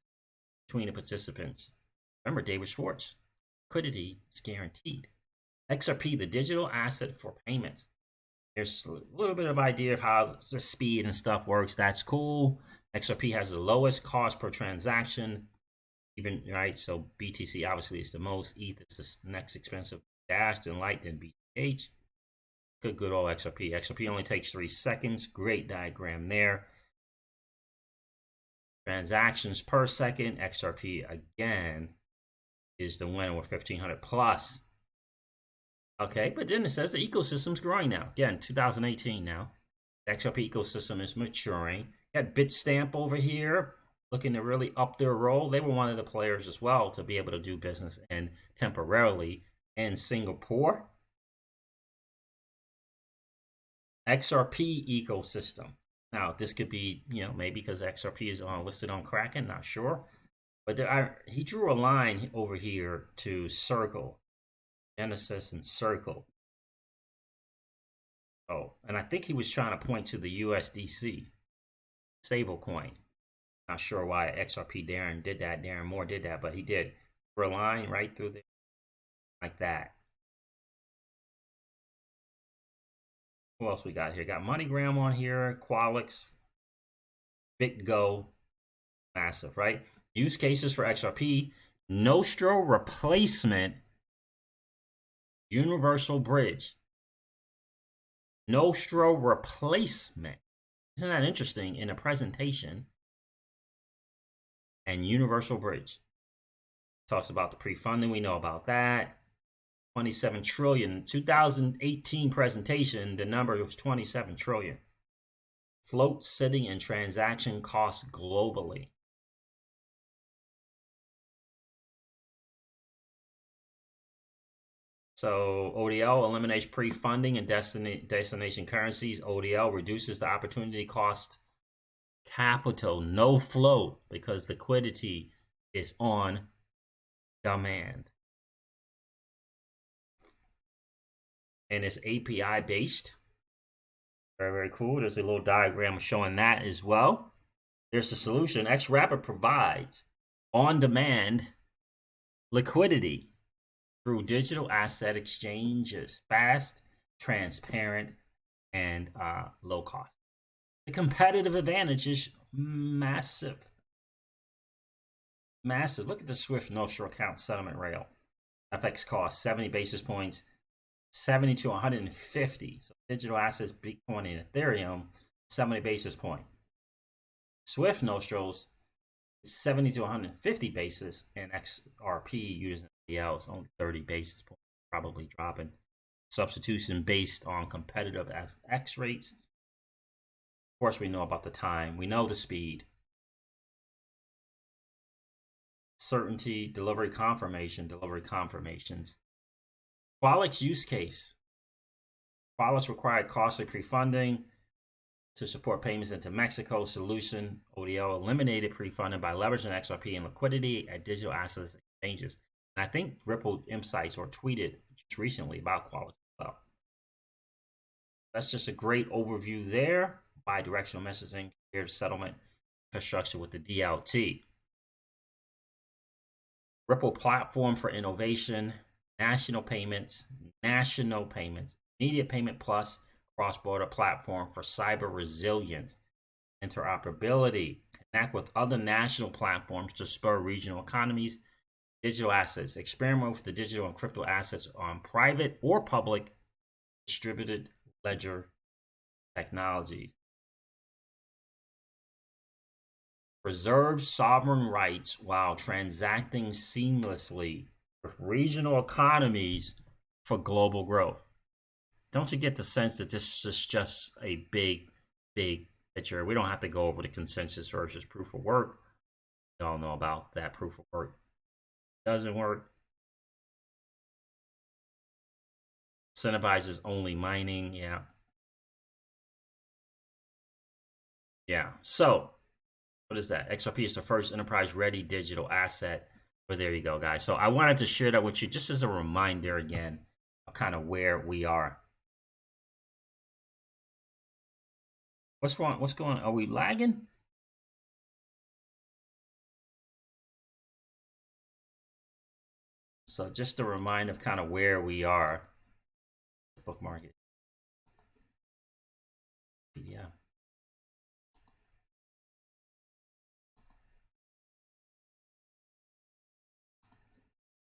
between the participants. Remember David Schwartz, liquidity is guaranteed. XRP, the digital asset for payments. There's a little bit of idea of how the speed and stuff works. That's cool. XRP has the lowest cost per transaction, even right. So BTC obviously is the most. ETH is the next expensive. Dash, then Light, then BTH. Good old XRP. XRP only takes 3 seconds. Great diagram there. Transactions per second. XRP again is the winner with 1500 plus. Okay, but then it says the ecosystem's growing now. Again, 2018 now. The XRP ecosystem is maturing. Got Bitstamp over here looking to really up their role. They were one of the players as well to be able to do business and temporarily in Singapore. XRP ecosystem. Now, this could be, maybe because XRP is listed on Kraken, not sure. But he drew a line over here to Circle. Genesis and Circle. Oh, and I think he was trying to point to the USDC stablecoin. Not sure why XRP Darren did that. Darren Moore did that, but he did. For a line right through there, like that. Who else we got here? Got MoneyGram on here, Qualix, BitGo, massive, right? Use cases for XRP, Nostro replacement. Universal bridge. Nostro replacement. Isn't that interesting in a presentation? And universal bridge. Talks about the pre-funding. We know about that. 27 trillion. 2018 presentation, the number was 27 trillion. Float, sitting, and transaction costs globally. So ODL eliminates pre-funding and destination currencies. ODL reduces the opportunity cost capital, no float, because liquidity is on demand. And it's API based. Very, very cool. There's a little diagram showing that as well. There's a solution. XRapid provides on-demand liquidity through digital asset exchanges, fast, transparent, and low cost. The competitive advantage is massive. Massive. Look at the Swift Nostro account settlement rail. FX cost 70 basis points, 70 to 150. So digital assets, Bitcoin and Ethereum, 70 basis point. Swift Nostros, 70 to 150 basis, and XRP using else only 30 basis points, probably dropping. Substitution based on competitive FX rates. Of course, we know about the time. We know the speed. Certainty, delivery confirmations. Qualix use case. Qualix required costly pre-funding to support payments into Mexico. Solution, ODL eliminated pre-funding by leveraging XRP and liquidity at digital assets exchanges. And I think Ripple Insights or tweeted just recently about Qualix as well. That's just a great overview there. Bi-directional messaging, shared settlement infrastructure with the DLT. Ripple platform for innovation, national payments, immediate payment plus, cross-border platform for cyber resilience, interoperability, connect with other national platforms to spur regional economies, digital assets, experiment with the digital and crypto assets on private or public distributed ledger technology. Preserve sovereign rights while transacting seamlessly with regional economies for global growth. Don't you get the sense that this is just a big picture? We don't have to go over the consensus versus proof of work. We all know about that. Proof of work doesn't work. Incentivizes only mining. Yeah. So what is that? XRP is the first enterprise-ready digital asset. But there you go, guys. So I wanted to share that with you just as a reminder again of kind of where we are. What's wrong? What's going on? Are we lagging? So just a reminder of kind of where we are. Bookmark it. Yeah.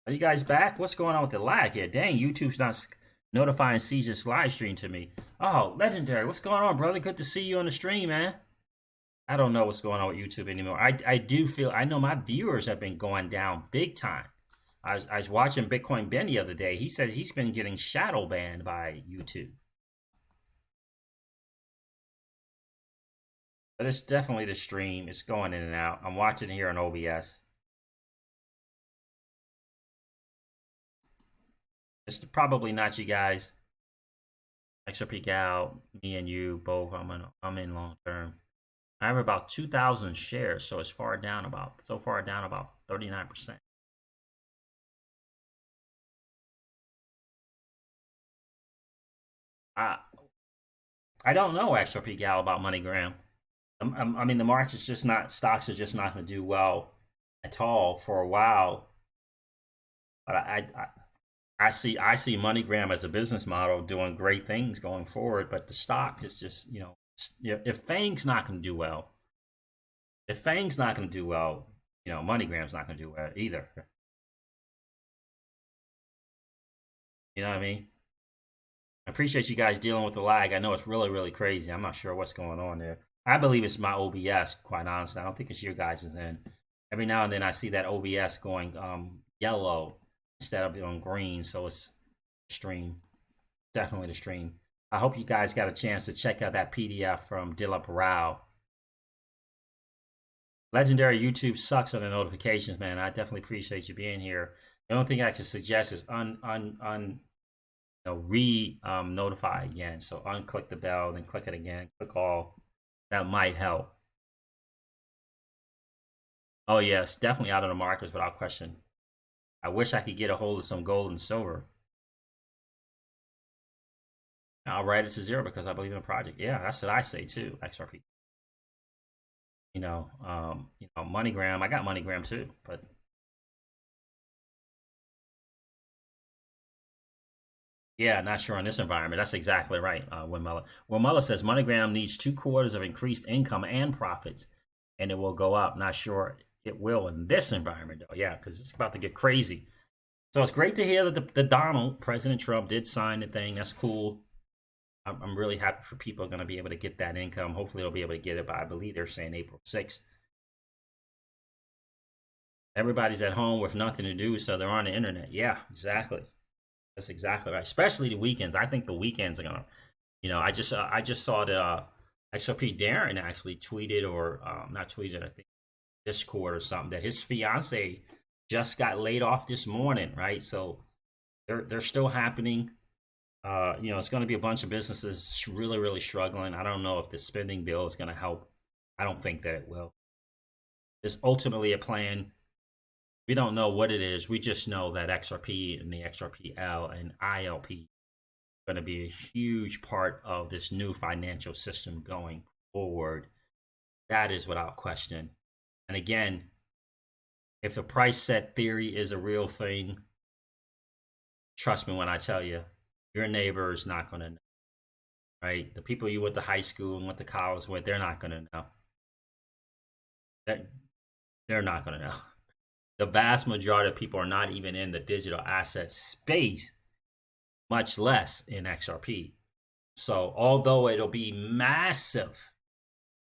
Are you guys back? What's going on with the lag here? Dang, YouTube's not notifying Caesar's live stream to me. Oh, legendary. What's going on, brother? Good to see you on the stream, man. I don't know what's going on with YouTube anymore. I do feel, I know my viewers have been going down big time. I was watching Bitcoin Ben the other day. He said he's been getting shadow banned by YouTube. But it's definitely the stream. It's going in and out. I'm watching here on OBS. It's probably not you guys. XRP Gal, me and you both. I'm in long term. I have about 2,000 shares, so it's so far down about 39%. I don't know XRP Gal about MoneyGram. I mean, the market's just not, stocks are just not going to do well at all for a while. But I see MoneyGram as a business model doing great things going forward. But the stock is just, if Fang's not going to do well, MoneyGram's not going to do well either. You know what I mean? I appreciate you guys dealing with the lag. I know it's really, really crazy. I'm not sure what's going on there. I believe it's my OBS, quite honestly. I don't think it's your guys' end. Every now and then I see that OBS going yellow instead of on green, so it's stream. Definitely the stream. I hope you guys got a chance to check out that PDF from Dilip Rao. Legendary YouTube sucks on the notifications, man. I definitely appreciate you being here. The only thing I can suggest is notify again. So unclick the bell, then click it again, click all. That might help. Oh yes, definitely out of the markets without question. I wish I could get a hold of some gold and silver. I'll write it to zero because I believe in the project. Yeah, that's what I say too. XRP. MoneyGram. I got MoneyGram too, but yeah, not sure in this environment. That's exactly right, Wilmella. Wilmella says MoneyGram needs 2 quarters of increased income and profits, and it will go up. Not sure it will in this environment, though. Yeah, because it's about to get crazy. So it's great to hear that the President Trump did sign the thing. That's cool. I'm really happy for people going to be able to get that income. Hopefully they'll be able to get it by, I believe they're saying April 6th. Everybody's at home with nothing to do, so they're on the internet. Yeah, exactly. That's exactly right. Especially the weekends. I think the weekends are gonna, I just saw the XRP Darren actually tweeted or not tweeted, I think Discord or something, that his fiance just got laid off this morning, right? So they're still happening. It's going to be a bunch of businesses really, really struggling. I don't know if the spending bill is going to help. I don't think that it will. There's ultimately a plan. We don't know what it is. We just know that XRP and the XRPL and ILP are going to be a huge part of this new financial system going forward. That is without question. And again, if the price set theory is a real thing, trust me when I tell you, your neighbor is not going to know, right? The people you went to high school and went to college with, they're not going to know. They're not going to know. The vast majority of people are not even in the digital asset space, much less in XRP. So although it'll be massive,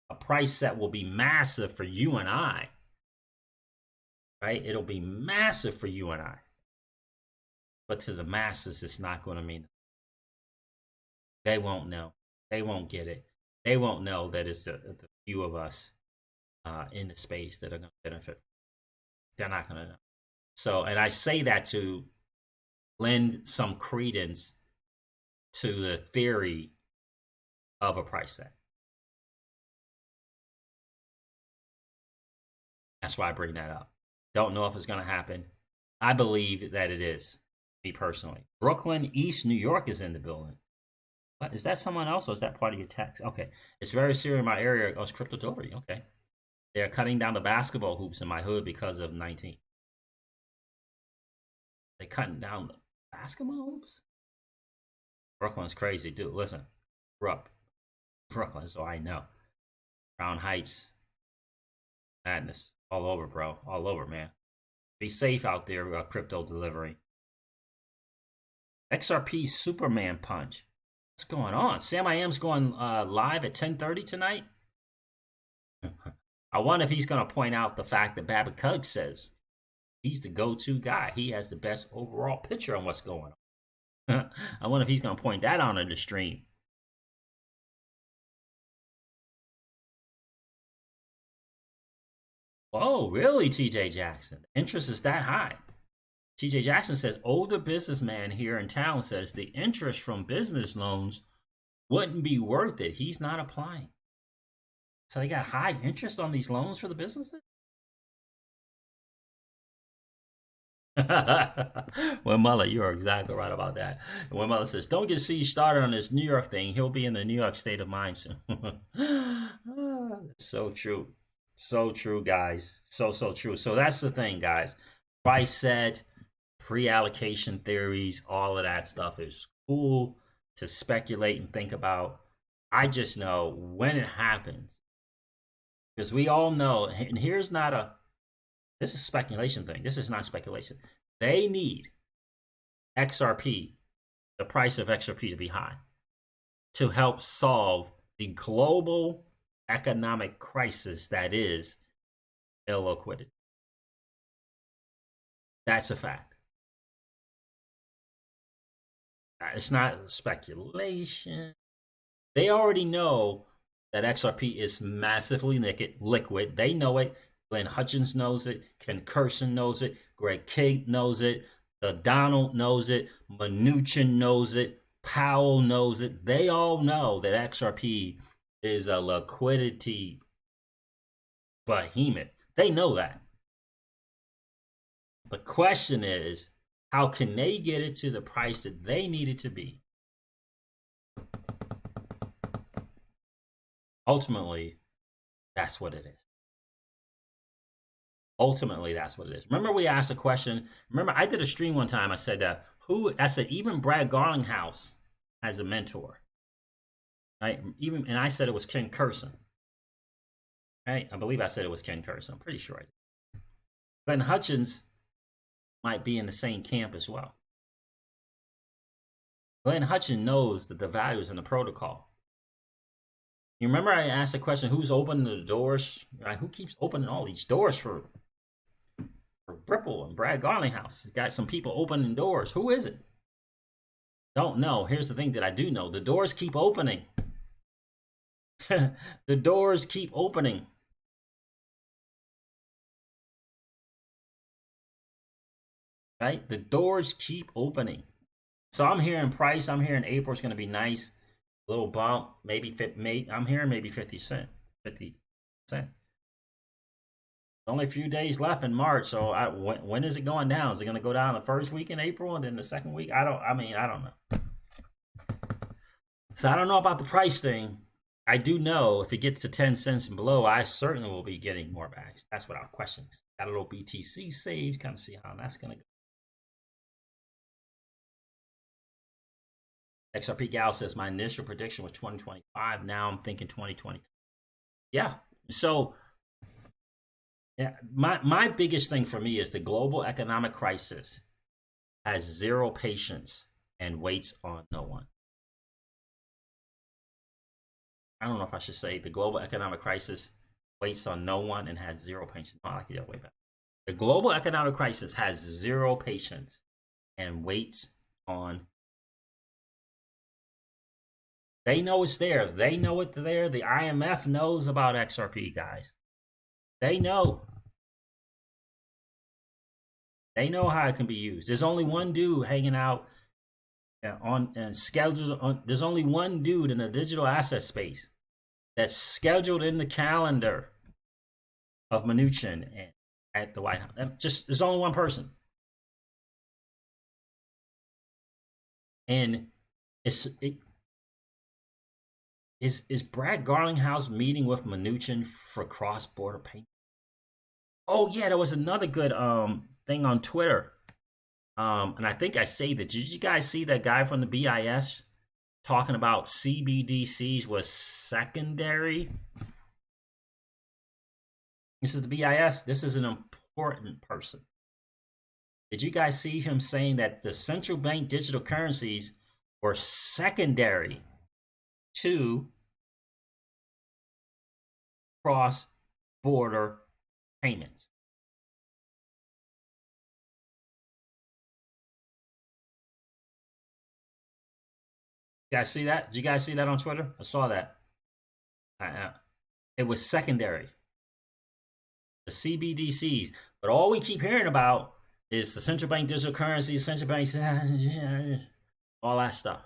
a price set will be massive for you and I, right? It'll be massive for you and I. But to the masses, it's not going to mean. They won't know. They won't get it. They won't know that it's the few of us in the space that are going to benefit. They're not going to know. So, and I say that to lend some credence to the theory of a price set. That's why I bring that up. Don't know if it's going to happen. I believe that it is, me personally. Brooklyn, East New York is in the building. What, is that someone else or is that part of your text? Okay. It's very serious in my area. Oh, it's crypto jewelry. Okay. They're cutting down the basketball hoops in my hood because of 19. They're cutting down the basketball hoops? Brooklyn's crazy, dude. Listen, grew up Brooklyn, so I know. Crown Heights, madness. All over, bro. All over, man. Be safe out there, crypto delivery. XRP Superman Punch. What's going on? Sam I Am's going live at 10:30 tonight. I wonder if he's going to point out the fact that Babacug says he's the go-to guy. He has the best overall picture on what's going on. I wonder if he's going to point that out on the stream. Oh, really, TJ Jackson? Interest is that high. TJ Jackson says, older businessman here in town says the interest from business loans wouldn't be worth it. He's not applying. So they got high interest on these loans for the businesses? Well, Mullah, you are exactly right about that. When Mullah says, don't get Siege started on this New York thing, he'll be in the New York state of mind soon. So true. So true, guys. So true. So that's the thing, guys. Price set, pre-allocation theories, all of that stuff is cool to speculate and think about. I just know when it happens, because we all know, and here's not a, this is speculation thing. This is not speculation. They need XRP, the price of XRP to be high to help solve the global economic crisis that is illiquidity. That's a fact. It's not speculation. They already know that XRP is massively liquid. They know it. Glenn Hutchins knows it. Ken Kerson knows it. Greg Kate knows it. The Donald knows it. Mnuchin knows it. Powell knows it. They all know that XRP is a liquidity behemoth. They know that. The question is, how can they get it to the price that they need it to be? Ultimately, that's what it is. Ultimately, that's what it is. Remember, we asked a question. Remember, I did a stream one time. I said, I said, even Brad Garlinghouse has a mentor. Right? And I said it was Ken Kerson. Right? I believe I said it was Ken Kerson. I'm pretty sure I did. Glenn Hutchins might be in the same camp as well. Glenn Hutchins knows that the values in the protocol. You remember I asked the question, who's opening the doors? Right? Who keeps opening all these doors for Ripple and Brad Garlinghouse? Got some people opening doors. Who is it? Don't know. Here's the thing that I do know. The doors keep opening. The doors keep opening. Right? The doors keep opening. So I'm hearing price. I'm hearing April's going to be nice. A little bump. Maybe I'm hearing maybe 50 cents. 50 cents. Only a few days left in March. So when is it going down? Is it going to go down the first week in April and then the second week? I don't know. So I don't know about the price thing. I do know if it gets to 10 cents and below, I certainly will be getting more bags. That's without question. Got a little BTC saved. Kind of see how that's going to go. XRP Gal says, my initial prediction was 2025. Now I'm thinking 2020. Yeah. So yeah, my biggest thing for me is the global economic crisis has zero patience and waits on no one. I don't know if I should say the global economic crisis waits on no one and has zero patience. Oh, I like that way better. The global economic crisis has zero patience and waits on. They know it's there. They know it's there. The IMF knows about XRP, guys. They know. They know how it can be used. There's only one dude hanging out on and scheduled on. There's only one dude in the digital asset space that's scheduled in the calendar of Mnuchin at the White House. There's only one person, and Is Brad Garlinghouse meeting with Mnuchin for cross-border payment? Oh yeah, there was another good thing on Twitter. And I think I saved it. Did you guys see that guy from the BIS talking about CBDCs was secondary? This is the BIS. This is an important person. Did you guys see him saying that the central bank digital currencies were secondary to cross-border payments? You guys see that? Did you guys see that on Twitter? I saw that. It was secondary. The CBDCs. But all we keep hearing about is the central bank digital currency, central bank, all that stuff.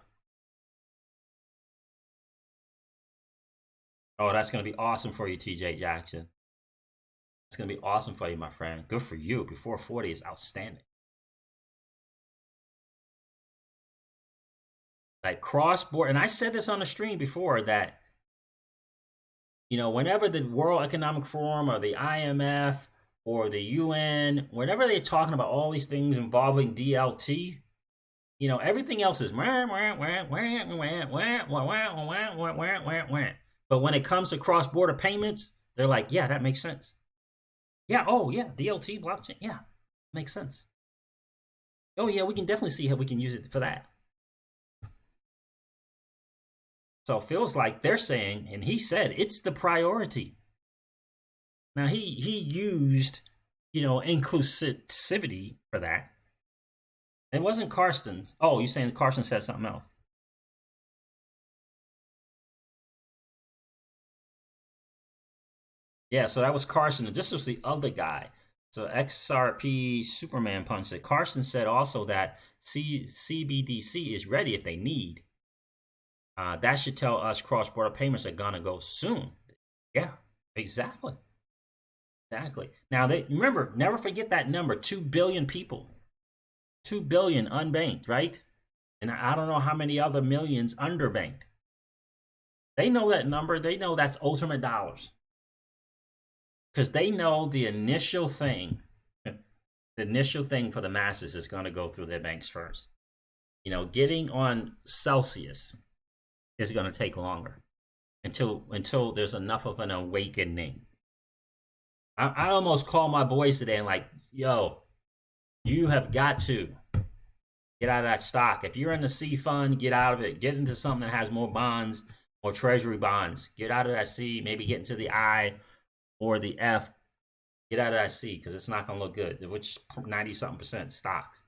Oh, that's going to be awesome for you, TJ Jackson. It's going to be awesome for you, my friend. Good for you. Before 40 is outstanding. Like cross-border, and I said this on the stream before that, you know, whenever the World Economic Forum or the IMF or the UN, whenever they're talking about all these things involving DLT, you know, everything else is but when it comes to cross-border payments, they're like, yeah, that makes sense. Yeah, oh yeah, DLT, blockchain, yeah, makes sense. Oh yeah, we can definitely see how we can use it for that. So it feels like they're saying, and he said, it's the priority. Now he used, you know, inclusivity for that. It wasn't Carson's. Oh, you're saying Carson said something else? Yeah, so that was Carson. This was the other guy. So XRP Superman Punch said Carson said also that CBDC is ready if they need. That should tell us cross-border payments are gonna go soon. Yeah, exactly. Exactly. Now, remember, never forget that number: 2 billion people, 2 billion unbanked, right? And I don't know how many other millions underbanked. They know that number. They know that's ultimate dollars because they know the initial thing for the masses is going to go through their banks first. You know, getting on Celsius is going to take longer until there's enough of an awakening. I almost called my boys today and like, yo, you have got to get out of that stock. If you're in the C fund, get out of it. Get into something that has more bonds or treasury bonds. Get out of that C, maybe get into the I or the F. Get out of that C because it's not going to look good, which is 90-something% stocks.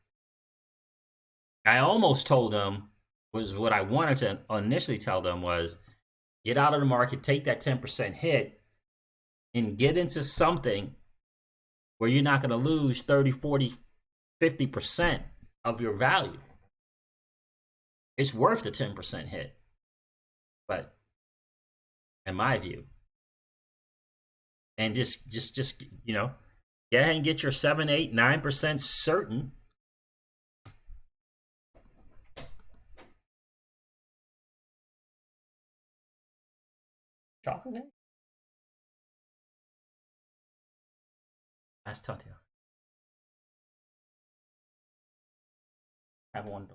I almost told them, was what I wanted to initially tell them was get out of the market, take that 10% hit, and get into something where you're not going to lose 30, 40, 50% of your value. It's worth the 10% hit. But in my view, and just you know, go ahead and get your 7, 8, 9% certain. Chocolate? That's tough. Have one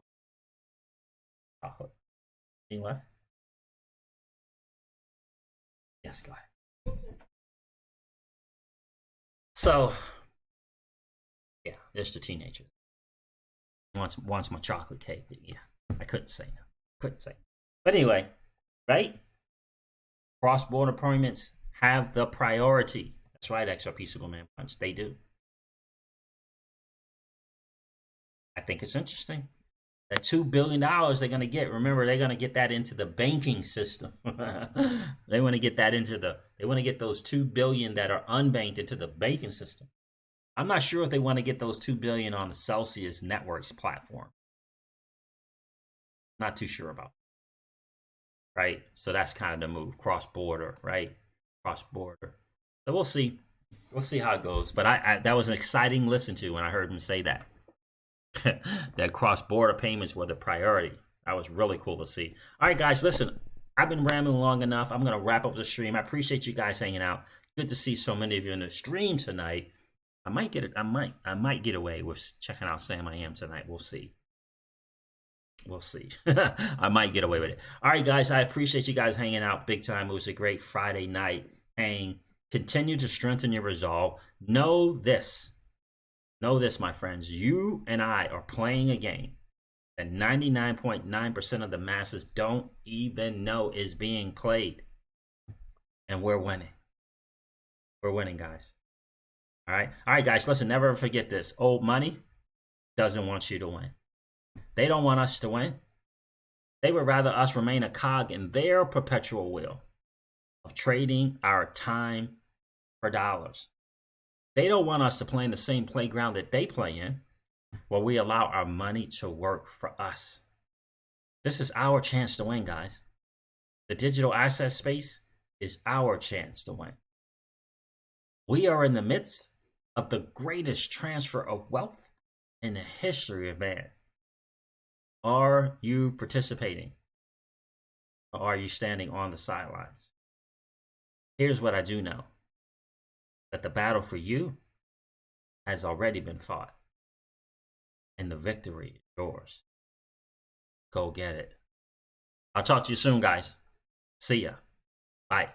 chocolate. Any left? Yes, go ahead. So, yeah, there's the teenager. Wants my chocolate cake. Yeah, I couldn't say no. Couldn't say. But anyway, right? Cross-border payments have the priority. That's right, XRP Superman Punch. They do. I think it's interesting. That $2 billion they're going to get, remember, they're going to get that into the banking system. They want to get that they want to get those 2 billion that are unbanked into the banking system. I'm not sure if they want to get those 2 billion on the Celsius Networks platform. Not too sure about. Right? So that's kind of the move. Cross-border, right? Cross-border. So we'll see. We'll see how it goes. But I that was an exciting listen to when I heard him say that. That cross-border payments were the priority. That was really cool to see. All right, guys, listen. I've been rambling long enough. I'm gonna wrap up the stream. I appreciate you guys hanging out. Good to see so many of you in the stream tonight. I might get it. I might get away with checking out Sam I Am tonight. We'll see. We'll see. I might get away with it. All right, guys. I appreciate you guys hanging out big time. It was a great Friday night hang. Continue to strengthen your resolve. Know this, my friends. You and I are playing a game that 99.9% of the masses don't even know is being played. And we're winning. We're winning, guys. All right, guys. Listen, never forget this. Old money doesn't want you to win. They don't want us to win. They would rather us remain a cog in their perpetual wheel of trading our time for dollars. They don't want us to play in the same playground that they play in, where we allow our money to work for us. This is our chance to win, guys. The digital asset space is our chance to win. We are in the midst of the greatest transfer of wealth in the history of man. Are you participating? Or are you standing on the sidelines? Here's what I do know. That the battle for you has already been fought. And the victory is yours. Go get it. I'll talk to you soon, guys. See ya. Bye.